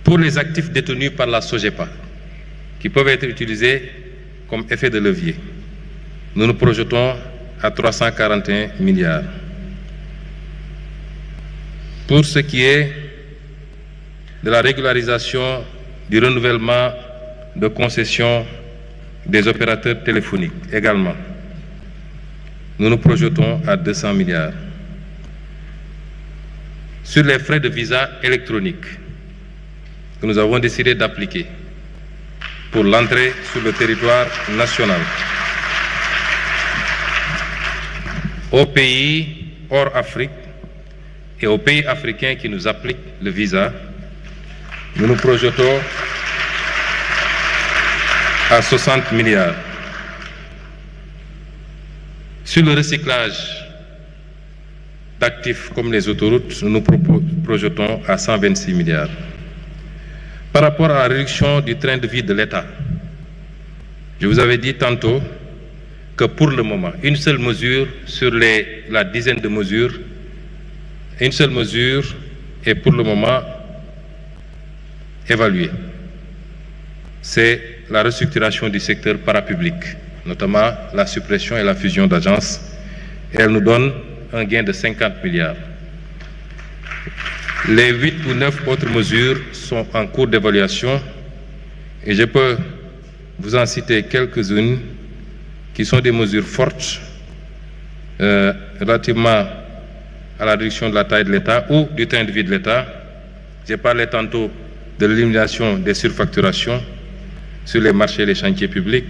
Pour les actifs détenus par la SOGEPA, qui peuvent être utilisés comme effet de levier, nous nous projetons à 341 milliards. Pour ce qui est de la régularisation du renouvellement de concessions des opérateurs téléphoniques également, nous nous projetons à 200 milliards. Sur les frais de visa électronique que nous avons décidé d'appliquer pour l'entrée sur le territoire national, aux pays hors Afrique et aux pays africains qui nous appliquent le visa, nous nous projetons à 60 milliards. Sur le recyclage d'actifs comme les autoroutes, nous nous projetons à 126 milliards. Par rapport à la réduction du train de vie de l'État, je vous avais dit tantôt que pour le moment, une seule mesure sur la dizaine de mesures, une seule mesure est pour le moment évaluée. C'est la restructuration du secteur parapublic, notamment la suppression et la fusion d'agences. Et elle nous donne un gain de 50 milliards. Les 8 ou 9 autres mesures sont en cours d'évaluation et je peux vous en citer quelques-unes qui sont des mesures fortes relativement à la réduction de la taille de l'État ou du train de vie de l'État. J'ai parlé tantôt de l'élimination des surfacturations sur les marchés et les chantiers publics,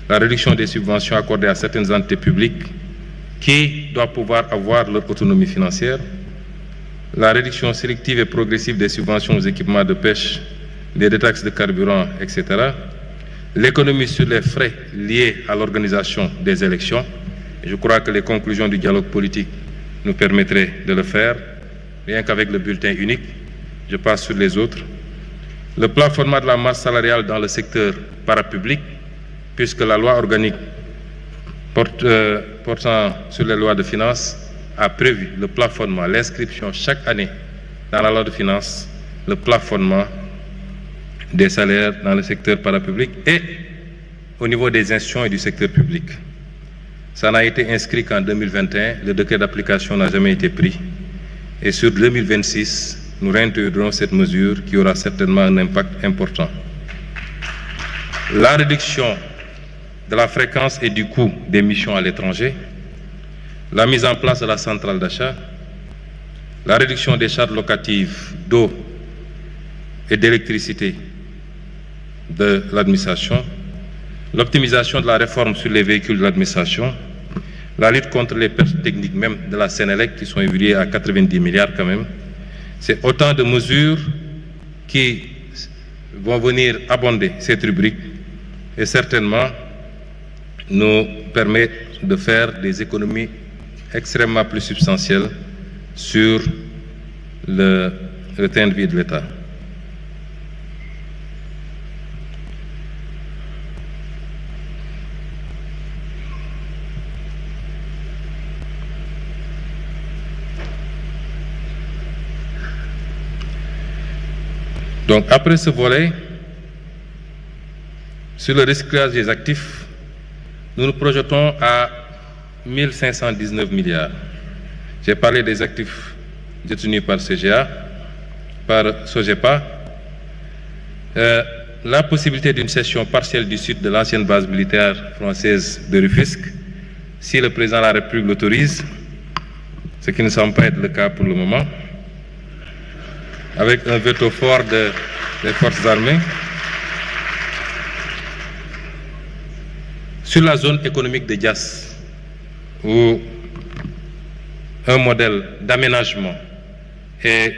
la réduction des subventions accordées à certaines entités publiques qui doivent pouvoir avoir leur autonomie financière, la réduction sélective et progressive des subventions aux équipements de pêche, des détaxes de carburant, etc., l'économie sur les frais liés à l'organisation des élections. Et je crois que les conclusions du dialogue politique nous permettraient de le faire, rien qu'avec le bulletin unique. Je passe sur les autres. Le plafonnement de la masse salariale dans le secteur parapublic, puisque la loi organique portant sur les lois de finances a prévu le plafonnement, l'inscription chaque année dans la loi de finances, le plafonnement des salaires dans le secteur parapublic et au niveau des institutions et du secteur public. Ça n'a été inscrit qu'en 2021, le décret d'application n'a jamais été pris. Et sur 2026, nous réintégrerons cette mesure qui aura certainement un impact important. la réduction de la fréquence et du coût des missions à l'étranger, la mise en place de la centrale d'achat, la réduction des charges locatives d'eau et d'électricité de l'administration, l'optimisation de la réforme sur les véhicules de l'administration, la lutte contre les pertes techniques même de la Sénélec qui sont évaluées à 90 milliards quand même. C'est autant de mesures qui vont venir abonder cette rubrique et certainement nous permettre de faire des économies extrêmement plus substantielles sur le train de vie de l'État. Donc après ce volet, sur le recyclage des actifs, nous nous projetons à 1519 milliards. J'ai parlé des actifs détenus par CGA, par SOGEPA. La possibilité d'une cession partielle du site de l'ancienne base militaire française de Rufisque, si le président de la République l'autorise, ce qui ne semble pas être le cas pour le moment, avec un veto fort des forces armées. Sur la zone économique de Diass, où un modèle d'aménagement et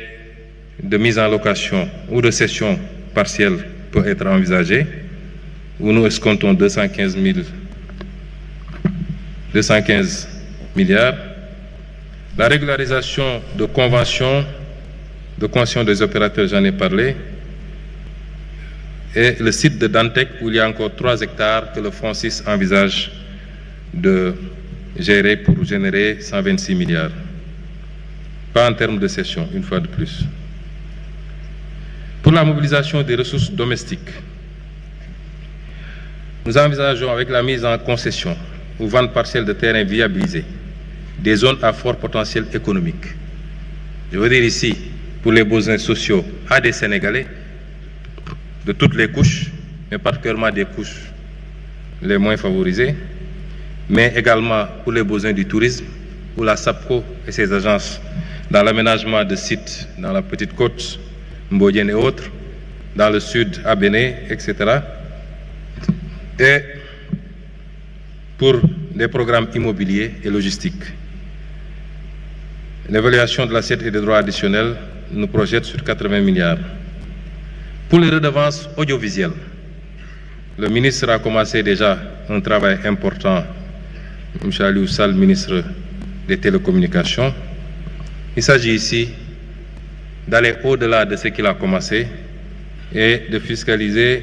de mise en location ou de cession partielle peut être envisagé, où nous escomptons 215 milliards. La régularisation de conventions des opérateurs, j'en ai parlé, et le site de Dantec où il y a encore 3 hectares que le Fonds 6 envisage de gérer pour générer 126 milliards. Pas en termes de cession, une fois de plus. Pour la mobilisation des ressources domestiques, nous envisageons avec la mise en concession ou vente partielle de terrains viabilisés des zones à fort potentiel économique. Je veux dire ici, pour les besoins sociaux à des Sénégalais de toutes les couches, mais particulièrement des couches les moins favorisées, mais également pour les besoins du tourisme, où la SAPCO et ses agences dans l'aménagement de sites dans la Petite Côte, Mbodienne et autres, dans le sud, à Béné, etc. Et pour les programmes immobiliers et logistiques. L'évaluation de l'assiette et des droits additionnels nous projette sur 80 milliards. Pour les redevances audiovisuelles, le ministre a commencé déjà un travail important, M. Aliou Sall, ministre des Télécommunications. Il s'agit ici d'aller au-delà de ce qu'il a commencé et de fiscaliser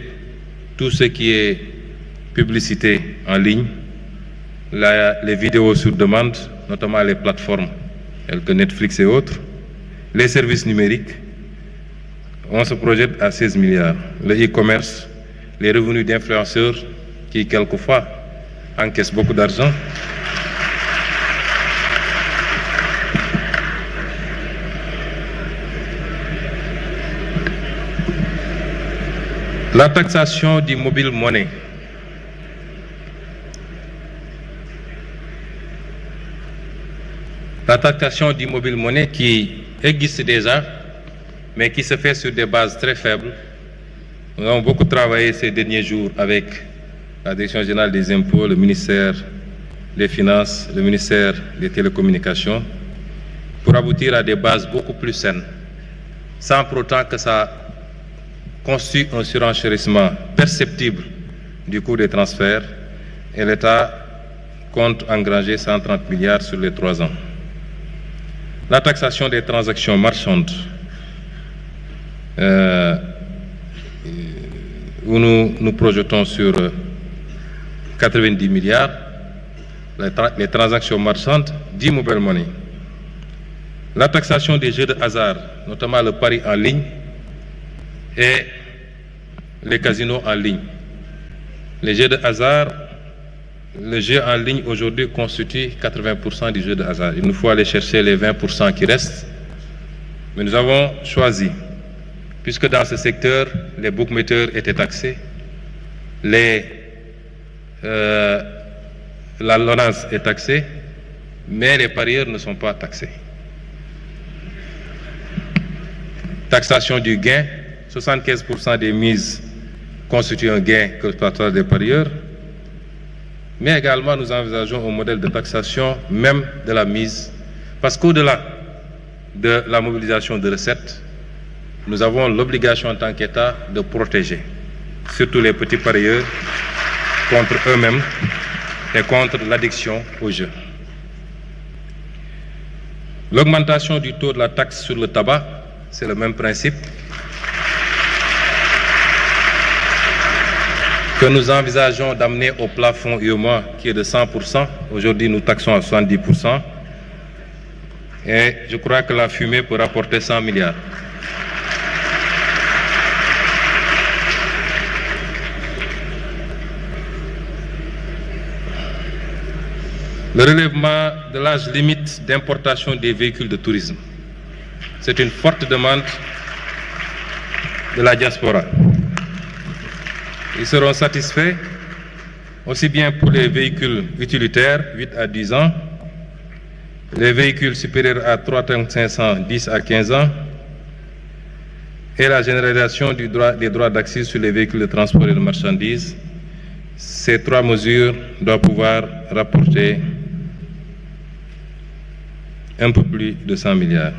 tout ce qui est publicité en ligne, les vidéos sur demande, notamment les plateformes telles que Netflix et autres, les services numériques. On se projette à 16 milliards. Le e-commerce, les revenus d'influenceurs qui, quelquefois, encaissent beaucoup d'argent. La taxation du mobile money. La taxation du mobile money qui existe déjà, mais qui se fait sur des bases très faibles. Nous avons beaucoup travaillé ces derniers jours avec la Direction générale des impôts, le ministère des Finances, le ministère des Télécommunications, pour aboutir à des bases beaucoup plus saines, sans pour autant que ça constitue un surenchérissement perceptible du coût des transferts, et l'État compte engranger 130 milliards sur les 3 ans. La taxation des transactions marchandes, où nous projetons sur 90 milliards, les transactions marchandes d'e-mobile money. La taxation des jeux de hasard, notamment le pari en ligne et les casinos en ligne. Les jeux de hasard, le jeu en ligne aujourd'hui constitue 80% du jeu de hasard. Il nous faut aller chercher les 20% qui restent. Mais nous avons choisi, puisque dans ce secteur, les bookmakers étaient taxés, la LONASE est taxée, mais les parieurs ne sont pas taxés. Taxation du gain, 75% des mises constituent un gain que le partage des parieurs, mais également nous envisageons un modèle de taxation même de la mise, parce qu'au-delà de la mobilisation de recettes, nous avons l'obligation en tant qu'État de protéger surtout les petits parieurs contre eux-mêmes et contre l'addiction au jeu. L'augmentation du taux de la taxe sur le tabac, c'est le même principe que nous envisageons d'amener au plafond UEMOA qui est de 100%. Aujourd'hui, nous taxons à 70%. Et je crois que la fumée peut rapporter 100 milliards. Le relèvement de l'âge limite d'importation des véhicules de tourisme. C'est une forte demande de la diaspora. Ils seront satisfaits aussi bien pour les véhicules utilitaires, 8 à 10 ans, les véhicules supérieurs à 3,500, 10 à 15 ans, et la généralisation des droits d'accès sur les véhicules de transport et de marchandises. Ces trois mesures doivent pouvoir rapporter un peu plus de 100 milliards.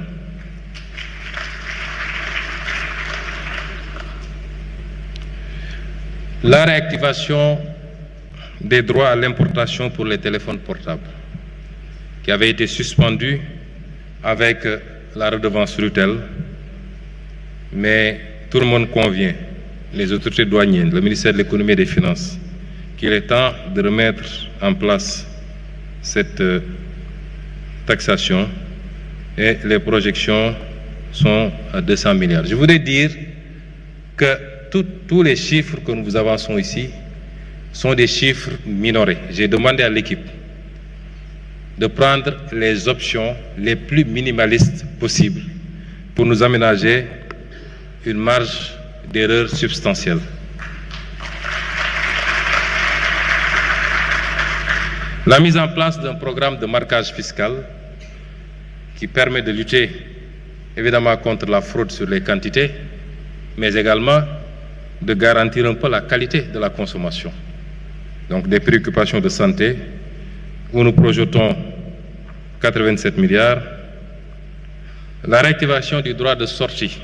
La réactivation des droits à l'importation pour les téléphones portables, qui avait été suspendue avec la redevance RUTEL, mais tout le monde convient, les autorités douanières, le ministère de l'économie et des finances, qu'il est temps de remettre en place cette taxation et les projections sont à 200 milliards. Je voudrais dire que tous les chiffres que nous vous avançons ici sont des chiffres minorés. J'ai demandé à l'équipe de prendre les options les plus minimalistes possibles pour nous aménager une marge d'erreur substantielle. La mise en place d'un programme de marquage fiscal qui permet de lutter évidemment contre la fraude sur les quantités, mais également de garantir un peu la qualité de la consommation. Donc des préoccupations de santé, où nous projetons 87 milliards, la réactivation du droit de sortie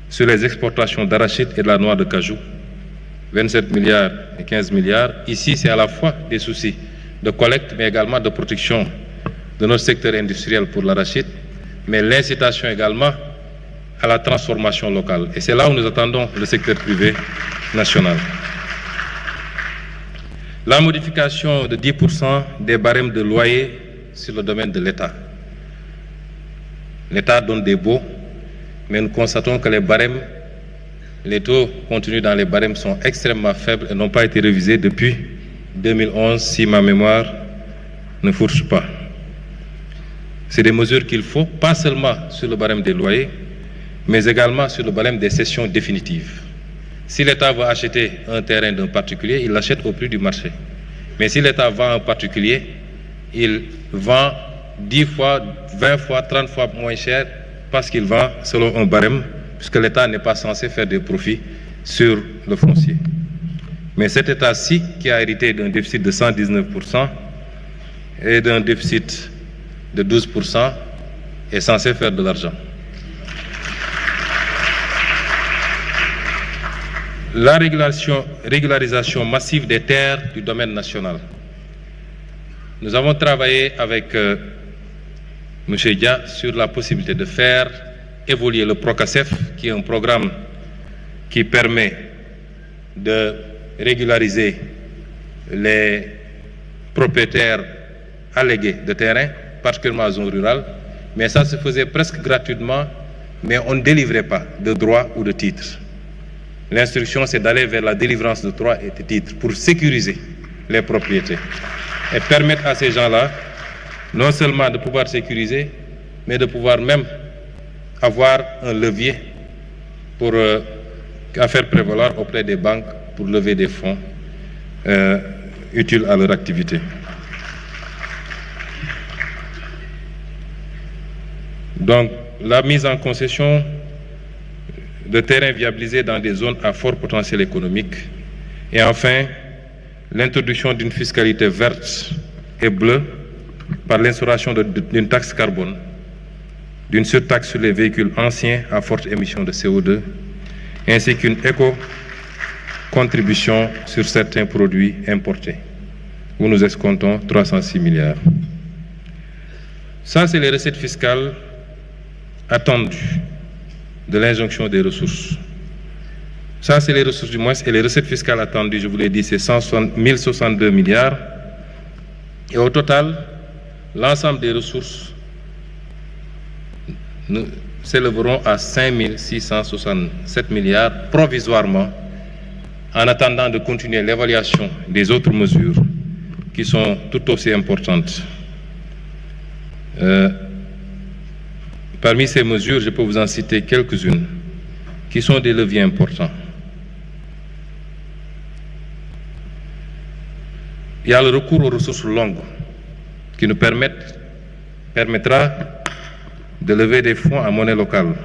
sur les exportations d'arachide et de la noix de cajou, 27 milliards et 15 milliards. Ici, c'est à la fois des soucis de collecte, mais également de protection de notre secteur industriel pour l'arachide, mais l'incitation également à la transformation locale. Et c'est là où nous attendons le secteur privé national. La modification de 10% des barèmes de loyer sur le domaine de l'État. L'État donne des baux, mais nous constatons que les taux contenus dans les barèmes sont extrêmement faibles et n'ont pas été révisés depuis 2011, si ma mémoire ne fourche pas. C'est des mesures qu'il faut, pas seulement sur le barème des loyers, mais également sur le barème des cessions définitives. Si l'État veut acheter un terrain d'un particulier, il l'achète au prix du marché. Mais si l'État vend un particulier, il vend 10 fois, 20 fois, 30 fois moins cher parce qu'il vend selon un barème, puisque l'État n'est pas censé faire des profits sur le foncier. Mais cet État-ci, qui a hérité d'un déficit de 119% et d'un déficit de 12%, est censé faire de l'argent. La régularisation massive des terres du domaine national. Nous avons travaillé avec M. Dia sur la possibilité de faire évoluer le PROCACEF, qui est un programme qui permet de régulariser les propriétaires allégués de terrain, particulièrement en zone rurale, mais ça se faisait presque gratuitement, mais on ne délivrait pas de droits ou de titres. L'instruction, c'est d'aller vers la délivrance de droits et de titres pour sécuriser les propriétés et permettre à ces gens-là non seulement de pouvoir sécuriser, mais de pouvoir même avoir un levier pour à faire prévaloir auprès des banques pour lever des fonds utiles à leur activité. Donc, la mise en concession de terrains viabilisés dans des zones à fort potentiel économique. Et enfin, l'introduction d'une fiscalité verte et bleue par l'instauration d'une taxe carbone, d'une surtaxe sur les véhicules anciens à forte émission de CO2, ainsi qu'une éco-contribution sur certains produits importés, où nous escomptons 306 milliards. Ça, c'est les recettes fiscales attendues de l'injonction des ressources. Ça, c'est les ressources du moins, et les recettes fiscales attendues, je vous l'ai dit, c'est 1062 milliards. Et au total, l'ensemble des ressources s'élèveront à 5667 milliards provisoirement, en attendant de continuer l'évaluation des autres mesures qui sont tout aussi importantes. Parmi ces mesures, je peux vous en citer quelques-unes qui sont des leviers importants. Il y a le recours aux ressources longues qui nous permettra de lever des fonds en monnaie locale.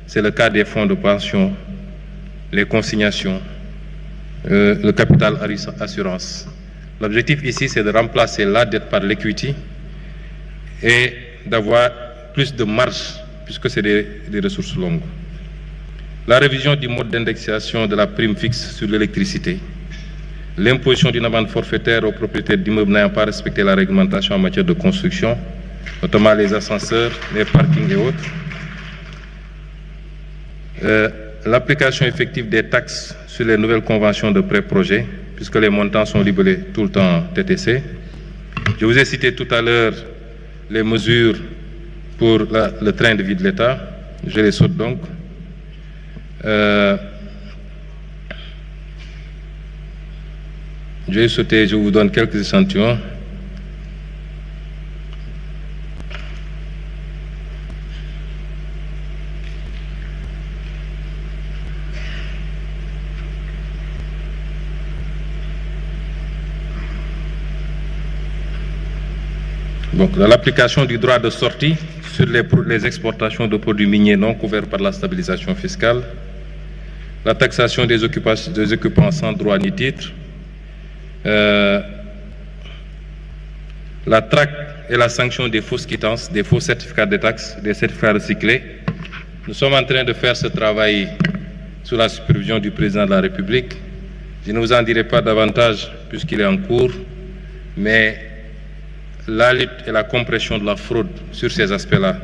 C'est le cas des fonds de pension, les consignations, le capital assurance. L'objectif ici, c'est de remplacer la dette par l'equity et d'avoir plus de marge, puisque c'est des ressources longues. La révision du mode d'indexation de la prime fixe sur l'électricité, l'imposition d'une amende forfaitaire aux propriétaires d'immeubles n'ayant pas respecté la réglementation en matière de construction, notamment les ascenseurs, les parkings et autres, l'application effective des taxes sur les nouvelles conventions de pré-projet, puisque les montants sont libellés tout le temps TTC. Je vous ai cité tout à l'heure les mesures pour le train de vie de l'État. Je les saute donc. Je vais sauter, je vous donne quelques échantillons. Donc, l'application du droit de sortie sur les exportations de produits miniers non couverts par la stabilisation fiscale, la taxation des occupants sans droit ni titre, la traque et la sanction des fausses quittances, des faux certificats de taxes, des certificats recyclés. Nous sommes en train de faire ce travail sous la supervision du président de la République. Je ne vous en dirai pas davantage puisqu'il est en cours, mais la lutte et la compression de la fraude sur ces aspects-là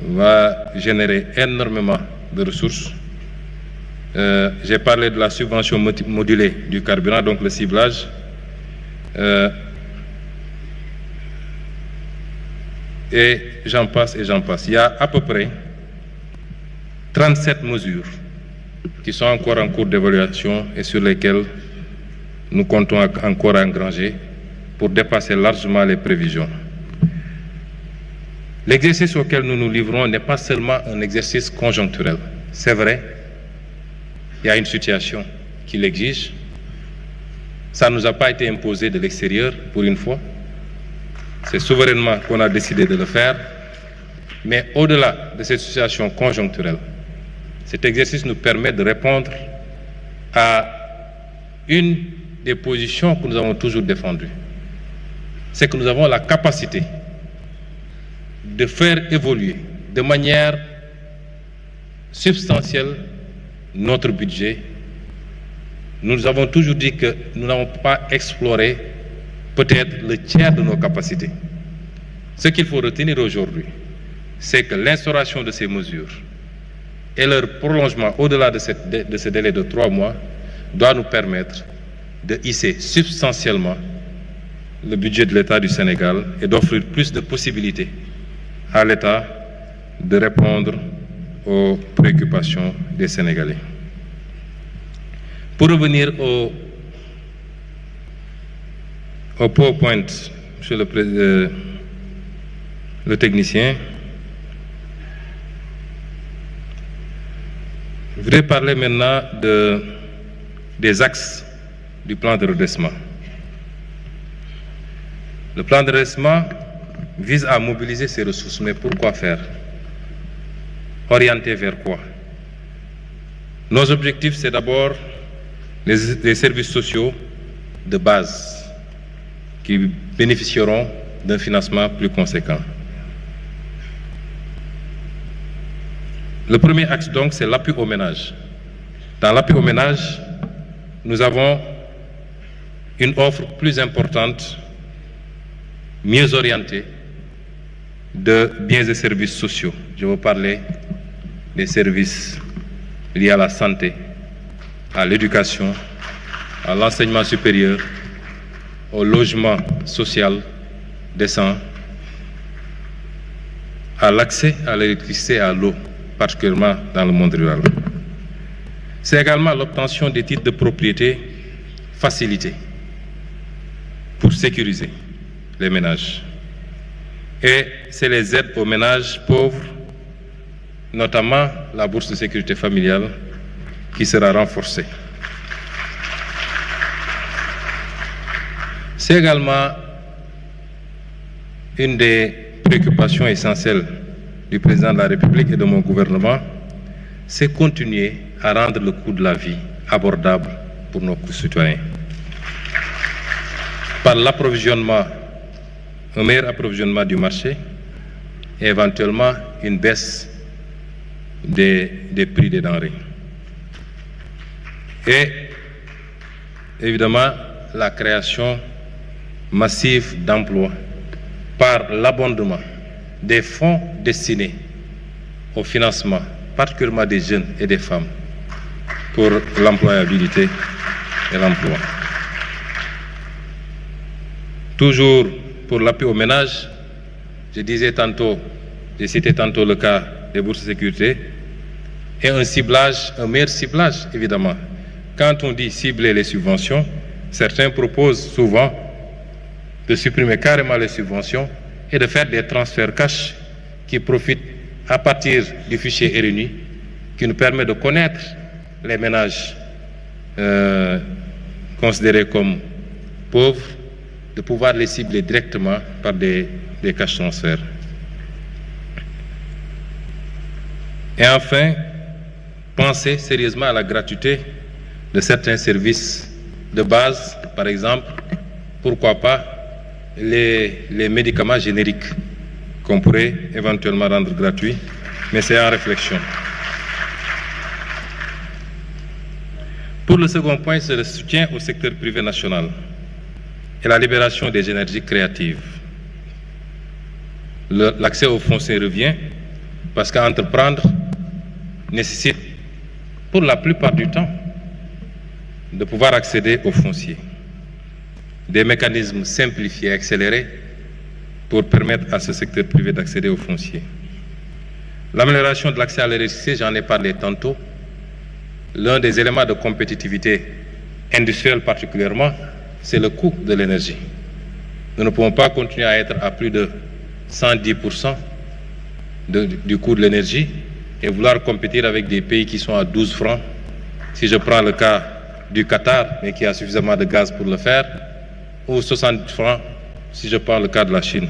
va générer énormément de ressources. J'ai parlé de la subvention modulée du carburant, donc le ciblage. Et j'en passe et j'en passe. Il y a à peu près 37 mesures qui sont encore en cours d'évaluation et sur lesquelles nous comptons encore engranger pour dépasser largement les prévisions. L'exercice auquel nous nous livrons n'est pas seulement un exercice conjoncturel. C'est vrai, il y a une situation qui l'exige. Ça ne nous a pas été imposé de l'extérieur pour une fois. C'est souverainement qu'on a décidé de le faire. Mais au-delà de cette situation conjoncturelle, cet exercice nous permet de répondre à une des positions que nous avons toujours défendues. C'est que nous avons la capacité de faire évoluer de manière substantielle notre budget. Nous avons toujours dit que nous n'avons pas exploré peut-être le tiers de nos capacités. Ce qu'il faut retenir aujourd'hui, c'est que l'instauration de ces mesures et leur prolongement au-delà de ce délai de 3 mois doit nous permettre de hisser substantiellement le budget de l'État du Sénégal et d'offrir plus de possibilités à l'État de répondre aux préoccupations des Sénégalais. Pour revenir au PowerPoint, monsieur le technicien, je voudrais parler maintenant des axes du plan de redressement. Le plan de redressement vise à mobiliser ces ressources, mais pourquoi faire? Orienter vers quoi? Nos objectifs, c'est d'abord les services sociaux de base qui bénéficieront d'un financement plus conséquent. Le premier axe, donc, c'est l'appui aux ménages. Dans l'appui aux ménages, nous avons une offre plus importante, mieux orientée, de biens et services sociaux. Je veux parler des services liés à la santé, à l'éducation, à l'enseignement supérieur, au logement social décent, à l'accès à l'électricité et à l'eau, particulièrement dans le monde rural. C'est également l'obtention des titres de propriété facilités pour sécuriser les ménages. Et c'est les aides aux ménages pauvres, notamment la bourse de sécurité familiale, qui sera renforcée. C'est également une des préoccupations essentielles du président de la République et de mon gouvernement, c'est continuer à rendre le coût de la vie abordable pour nos concitoyens. Par l'approvisionnement, un meilleur approvisionnement du marché et éventuellement une baisse des prix des denrées. Et évidemment, la création massive d'emplois par l'abondement des fonds destinés au financement, particulièrement des jeunes et des femmes, pour l'employabilité et l'emploi. Toujours pour l'appui aux ménages, j'ai cité tantôt le cas des bourses de sécurité, et un meilleur ciblage, évidemment. Quand on dit cibler les subventions, certains proposent souvent de supprimer carrément les subventions et de faire des transferts cash qui profitent à partir du fichier RNU, qui nous permet de connaître les ménages considérés comme pauvres, de pouvoir les cibler directement par des cash transferts. Et enfin, penser sérieusement à la gratuité de certains services de base, par exemple, pourquoi pas les médicaments génériques qu'on pourrait éventuellement rendre gratuits, mais c'est en réflexion. Pour le second point, c'est le soutien au secteur privé national et la libération des énergies créatives. L'accès au foncier revient parce qu'entreprendre nécessite, pour la plupart du temps, de pouvoir accéder au foncier. Des mécanismes simplifiés et accélérés pour permettre à ce secteur privé d'accéder au foncier. L'amélioration de l'accès à l'électricité, j'en ai parlé tantôt. L'un des éléments de compétitivité industrielle particulièrement, c'est le coût de l'énergie. Nous ne pouvons pas continuer à être à plus de 110% du coût de l'énergie et vouloir compétir avec des pays qui sont à 12 francs. Si je prends le cas du Qatar, mais qui a suffisamment de gaz pour le faire, ou 60 francs si je prends le cas de la Chine.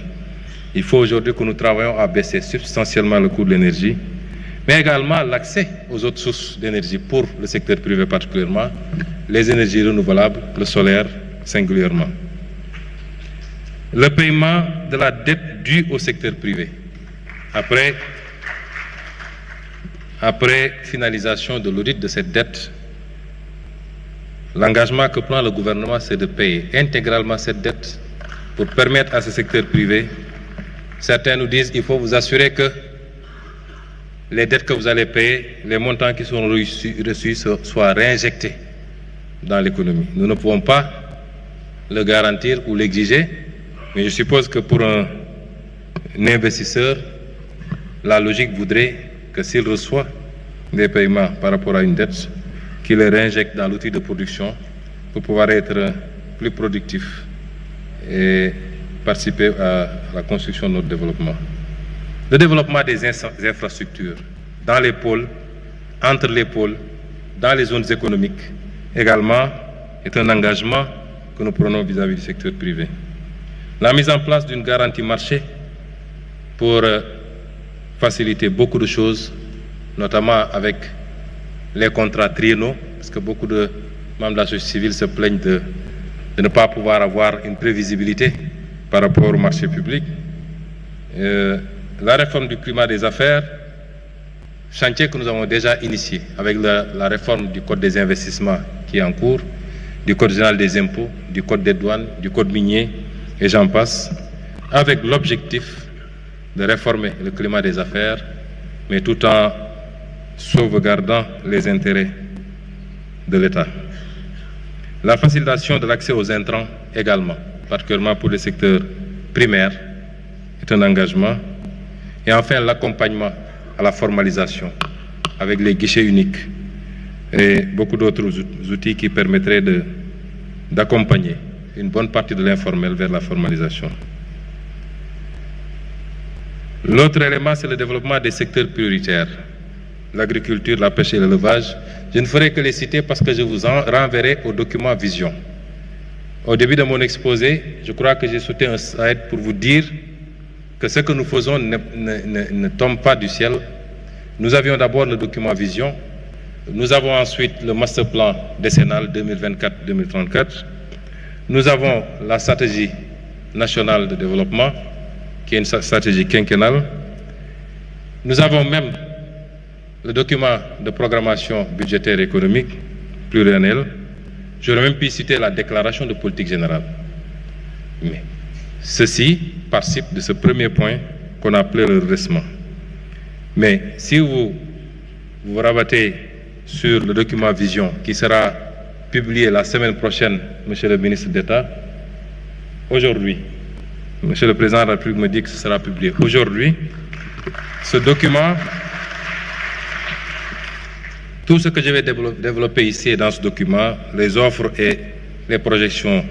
Il faut aujourd'hui que nous travaillions à baisser substantiellement le coût de l'énergie, mais également l'accès aux autres sources d'énergie pour le secteur privé particulièrement, les énergies renouvelables, le solaire singulièrement. Le paiement de la dette due au secteur privé. Après finalisation de l'audit de cette dette, l'engagement que prend le gouvernement, c'est de payer intégralement cette dette pour permettre à ce secteur privé. Certains nous disent qu'il faut vous assurer que les dettes que vous allez payer, les montants qui sont reçus soient réinjectés dans l'économie. Nous ne pouvons pas le garantir ou l'exiger, mais je suppose que pour un investisseur, la logique voudrait que s'il reçoit des paiements par rapport à une dette, qu'il les réinjecte dans l'outil de production pour pouvoir être plus productif et participer à la construction de notre développement. Le développement des infrastructures dans les pôles, entre les pôles, dans les zones économiques, également est un engagement que nous prenons vis-à-vis du secteur privé. La mise en place d'une garantie marché pour faciliter beaucoup de choses, notamment avec les contrats triennaux, parce que beaucoup de membres de la société civile se plaignent de ne pas pouvoir avoir une prévisibilité par rapport au marché public. La réforme du climat des affaires, chantier que nous avons déjà initié avec la réforme du Code des investissements qui est en cours, du Code général des impôts, du Code des douanes, du Code minier, et j'en passe, avec l'objectif de réformer le climat des affaires, mais tout en sauvegardant les intérêts de l'État. La facilitation de l'accès aux intrants également, particulièrement pour le secteur primaire, est un engagement. Et enfin, l'accompagnement à la formalisation avec les guichets uniques et beaucoup d'autres outils qui permettraient d'accompagner une bonne partie de l'informel vers la formalisation. L'autre élément, c'est le développement des secteurs prioritaires, l'agriculture, la pêche et l'élevage. Je ne ferai que les citer parce que je vous en renverrai au document Vision. Au début de mon exposé, je crois que j'ai sauté un slide pour vous dire que ce que nous faisons ne tombe pas du ciel. Nous avions d'abord le document Vision, nous avons ensuite le master plan décennal 2024-2034, nous avons la stratégie nationale de développement, qui est une stratégie quinquennale, nous avons même le document de programmation budgétaire et économique pluriannuel. J'aurais même pu citer la déclaration de politique générale. Mais ceci participe de ce premier point qu'on a appelé le redressement. Mais si vous vous rabattez sur le document Vision qui sera publié la semaine prochaine, Monsieur le ministre d'État, aujourd'hui, Monsieur le Président de la République me dit que ce sera publié aujourd'hui, ce document, tout ce que je vais développer ici et dans ce document, les offres et les projections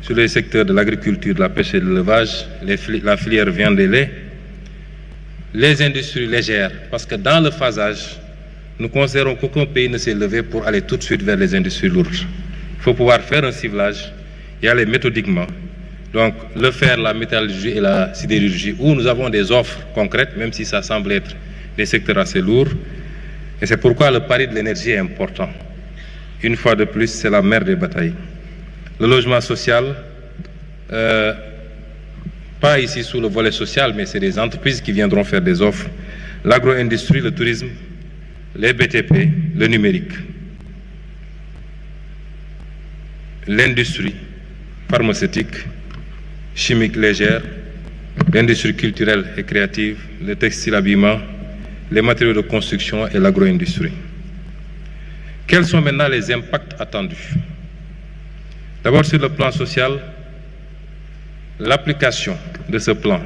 sur les secteurs de l'agriculture, de la pêche et de l'élevage, la filière viande et lait, les industries légères, parce que dans le phasage, nous considérons qu'aucun pays ne s'est levé pour aller tout de suite vers les industries lourdes. Il faut pouvoir faire un ciblage, y aller méthodiquement. Donc, le fer, la métallurgie et la sidérurgie, où nous avons des offres concrètes, même si ça semble être des secteurs assez lourds. Et c'est pourquoi le pari de l'énergie est important. Une fois de plus, c'est la mère des batailles. Le logement social, pas ici sous le volet social, mais c'est des entreprises qui viendront faire des offres. L'agro-industrie, le tourisme, les BTP, le numérique. L'industrie pharmaceutique, chimique légère, l'industrie culturelle et créative, le textile habillement, les matériaux de construction et l'agro-industrie. Quels sont maintenant les impacts attendus? D'abord, sur le plan social, l'application de ce plan,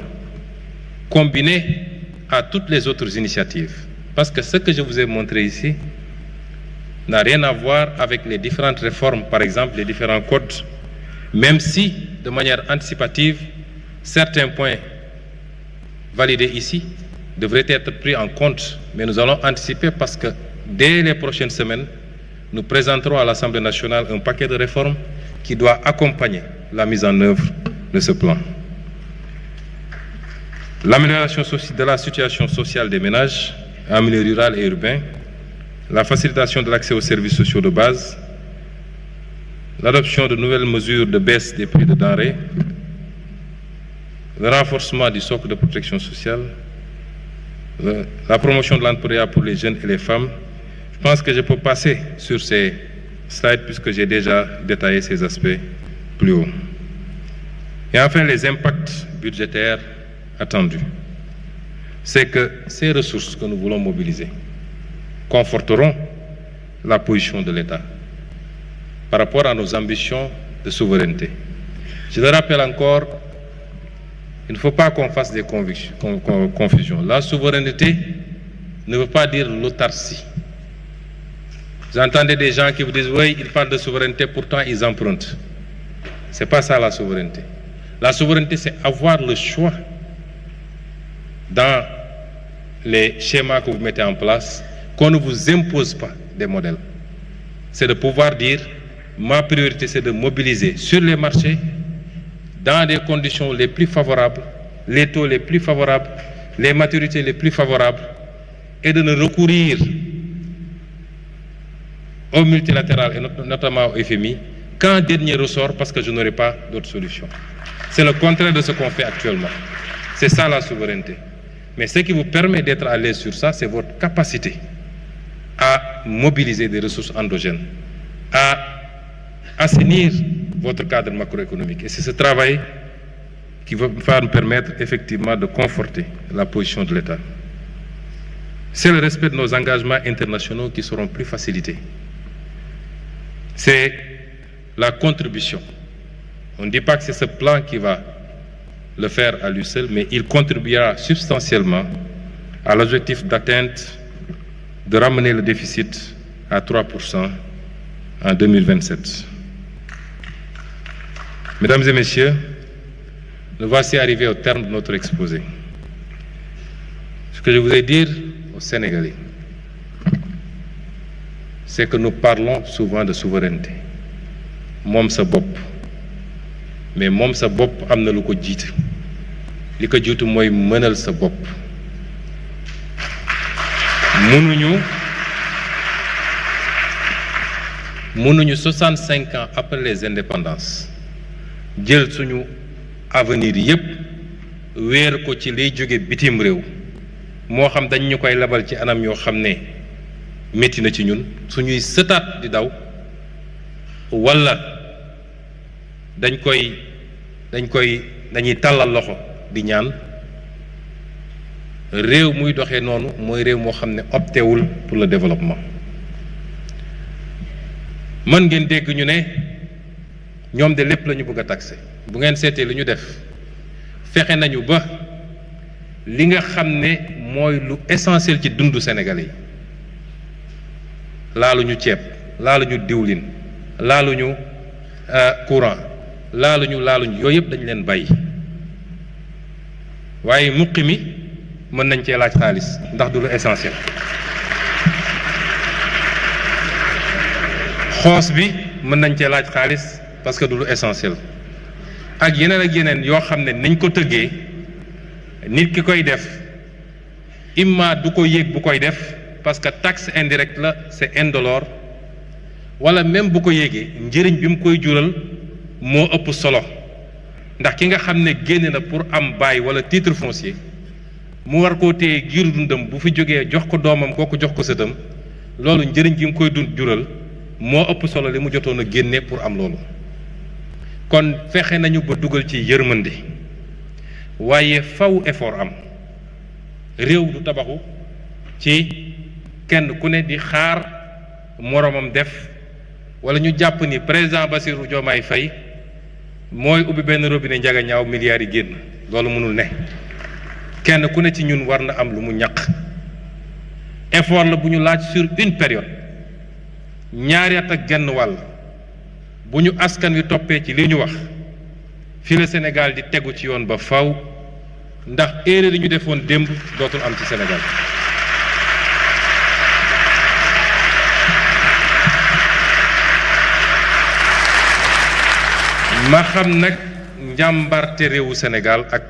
combinée à toutes les autres initiatives, parce que ce que je vous ai montré ici n'a rien à voir avec les différentes réformes, par exemple les différents codes, même si, de manière anticipative, certains points validés ici devraient être pris en compte, mais nous allons anticiper parce que dès les prochaines semaines, nous présenterons à l'Assemblée nationale un paquet de réformes qui doit accompagner la mise en œuvre de ce plan. L'amélioration de la situation sociale des ménages en milieu rural et urbain, la facilitation de l'accès aux services sociaux de base, l'adoption de nouvelles mesures de baisse des prix de denrées, le renforcement du socle de protection sociale, la promotion de l'entrepreneuriat pour les jeunes et les femmes. Je pense que je peux passer sur ces slides puisque j'ai déjà détaillé ces aspects plus haut. Et enfin, les impacts budgétaires attendus. C'est que ces ressources que nous voulons mobiliser conforteront la position de l'État par rapport à nos ambitions de souveraineté. Je le rappelle encore, il ne faut pas qu'on fasse des confusions. La souveraineté ne veut pas dire l'autarcie. Vous entendez des gens qui vous disent, oui, ils parlent de souveraineté, pourtant ils empruntent. Ce n'est pas ça la souveraineté. La souveraineté, c'est avoir le choix dans les schémas que vous mettez en place, qu'on ne vous impose pas des modèles. C'est de pouvoir dire, ma priorité c'est de mobiliser sur les marchés dans des conditions les plus favorables, les taux les plus favorables, les maturités les plus favorables, et de ne recourir au multilatéral et notamment au FMI qu'en dernier ressort, parce que je n'aurai pas d'autre solution. C'est le contraire de ce qu'on fait actuellement. C'est ça la souveraineté. Mais ce qui vous permet d'être à l'aise sur ça, c'est votre capacité à mobiliser des ressources endogènes, à assainir votre cadre macroéconomique. Et c'est ce travail qui va nous permettre effectivement de conforter la position de l'État. C'est le respect de nos engagements internationaux qui seront plus facilités. C'est la contribution. On ne dit pas que c'est ce plan qui va le faire à lui seul, mais il contribuera substantiellement à l'objectif d'atteinte, de ramener le déficit à 3% en 2027. Mesdames et messieurs, nous voici arrivés au terme de notre exposé. Ce que je voudrais dire aux Sénégalais, c'est que nous parlons souvent de souveraineté. Moom sa bopp, mais moom sa bopp am na lu ko jiitu. Li ko jiitu mooy mënal sa bopp. Mënuñu 65 ans après les indépendances jël suñu avenir yépp wéer ko ci liy jóge bitim réew moo xam dañ ñu koy labal ci anam yoo xam ne métti na ci ñun suñuy sëtaat di daw walla dañuy tàllal loxo di ñaan réew muy doxee noonu mooy réew moo xam ne optewul pour le développement. mën ngeen dégg ñu ne ñoom de lépp la ñu bëgg a taxé bu ngeen seetee li ñu def fexe nañu ba li nga xam ne mooy lu essentiel ci dundu Sénégalais yi laaluñu ceeb laaluñu diwlin laaluñu courant laaluñu yooyu yëpp dañ leen bàyyi waaye muqi mi mën nañ cee laaj xaalis ndax du lu essentiel xoos bi mën nañ cee laaj xaalis parce que du lu essentiel ak yeneen yoo xam ne nañ ko tëggee nit ki koy def imma du ko yéeg bu koy def parce que taxe indirecte la c'est indolore wala même bu ko yéegee njëriñ bi mu koy jural moo ëpp solo ndax ki nga xam ne génne na pour am bail wala titre foncier mu war koo téye giiru dundam bu fi jógee jox ko doomam kooku jox ko sëtam loolu njëriñ gi mu koy jural moo ëpp solo li mu jotoon a génne pour am loolu kon fexe nañu ba dugal ci yërmande waaye faw effort am réew du tabaxu ci kenn ku ne di xaar moroomam def wala ñu jàpp ni président Bassirou Diomaye Faye mooy ubbi benn robinet njaga ñaaw milliards yi génn loolu mënul ne kenn ku ne ci ñun war na am lu mu ñaq effort la bu ñu laaj sur une période ñaari at ak genn wàll bu ñu askan wi toppee ci li ñu wax fii la Sénégal di tegu ci yoon ba faw ndax erreur yi ñu defoon démb dootul am ci Sénégal ma xam nag njàmbarte réewu Sénégal ak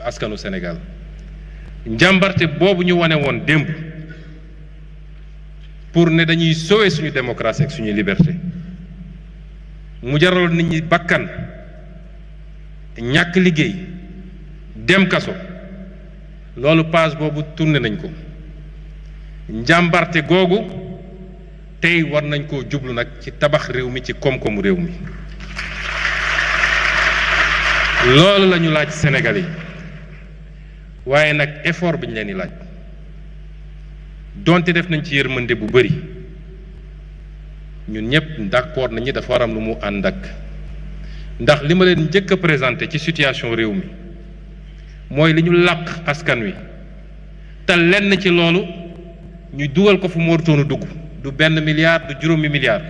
askanu Sénégal njàmbarte boobu ñu wane woon démb pour ne dañuy sauver suñu démocratie ak suñuy liberté mu jaral nit ñi bakkan ñàkk liggéey dem kaso loolu page boobu tourné nañ ko njàmbarte googu tey war nañ koo jublu nag ci tabax réew mi ci koom-koomu réew mi loolu la ñu laaj Sénégal yi waaye nag effort bi ñu leen di laaj donte def nañ ci yërmande bu bari ñun ñëpp d'accord nañu dafa war am lu mu ànd ak ndax li ma leen njëkk a présenté ci situation réew mi mooy li ñu làq askan wi te lenn ci loolu ñu dugal ko fu mu warutoon dugg du 1 milliard du juróomi milliard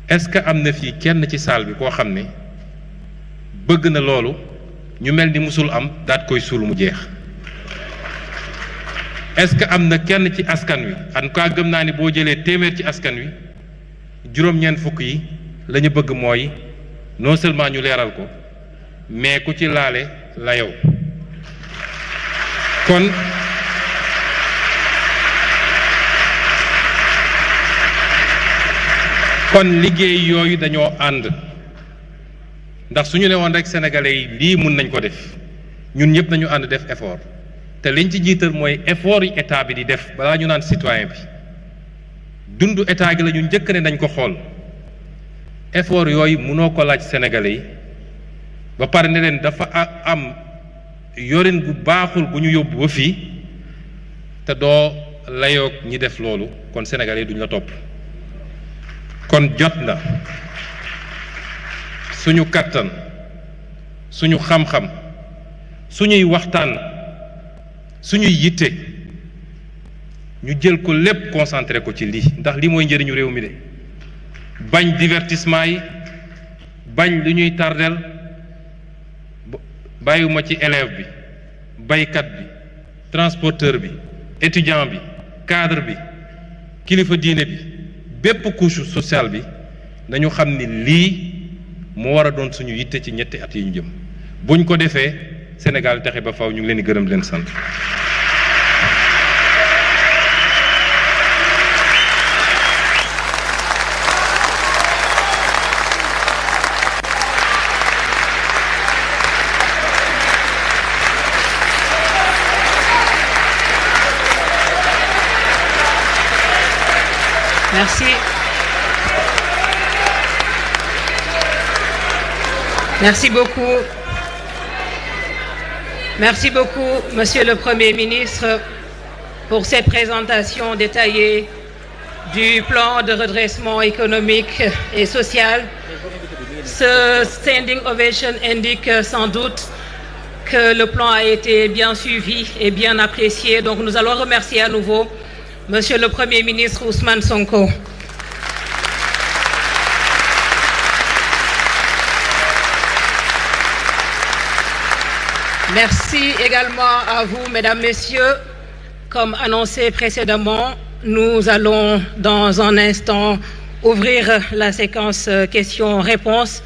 est-ce que am na fii kenn ci salle bi koo xam ne bëgg na loolu ñu mel ni musul am daat koy suul mu jeex est-ce que am na kenn ci askan wi en tout cas gëm naa ni boo jëlee téeméer ci askan wi juróom-ñeent fukk yi la ñu bëgg mooy non seulement ñu leeral ko mais ku ci laale la yow kon liggéey yooyu dañoo ànd ndax suñu ne woon rek sénégalais yi lii mun nañ ko def ñun ñëpp nañu ànd def effort te liñ ci jiital mooy effort yi état bi di def balaa ñu naan citoyen bi dundu état gi la ñu njëkk ne dañ ko xool effort yooyu mënoo ko laaj sénégalais yi ba pare ne leen dafa am yorin gu baaxul bu ñu yóbbu ba fii te doo layoog ñi def loolu kon sénégalais yi duñ la topp kon jot na suñu kattan suñu xam-xam suñuy waxtaan suñuy yitte ñu jël ko lépp concentré ko ci lii ndax lii mooy njëriñu réew mi de bañ divertissement yi bañ lu ñuy tardel bàyyiwuma ci élève bi baykat bi transporteur bi étudiant bi cadre bi kilifa diine bi bépp couche sociale bi nañu xam ni lii mu war a doon suñu yitte ci ñetti at yi ñu jëm buñ ko defee Sénégal taxe ba faw ñu ngi leen di gërëm di leen sant. Merci. Merci beaucoup. Merci beaucoup, Monsieur le Premier ministre, pour cette présentation détaillée du plan de redressement économique et social. Ce standing ovation indique sans doute que le plan a été bien suivi et bien apprécié. Donc nous allons remercier à nouveau Monsieur le Premier ministre Ousmane Sonko. Merci également à vous, Mesdames, Messieurs. Comme annoncé précédemment, nous allons dans un instant ouvrir la séquence questions-réponses.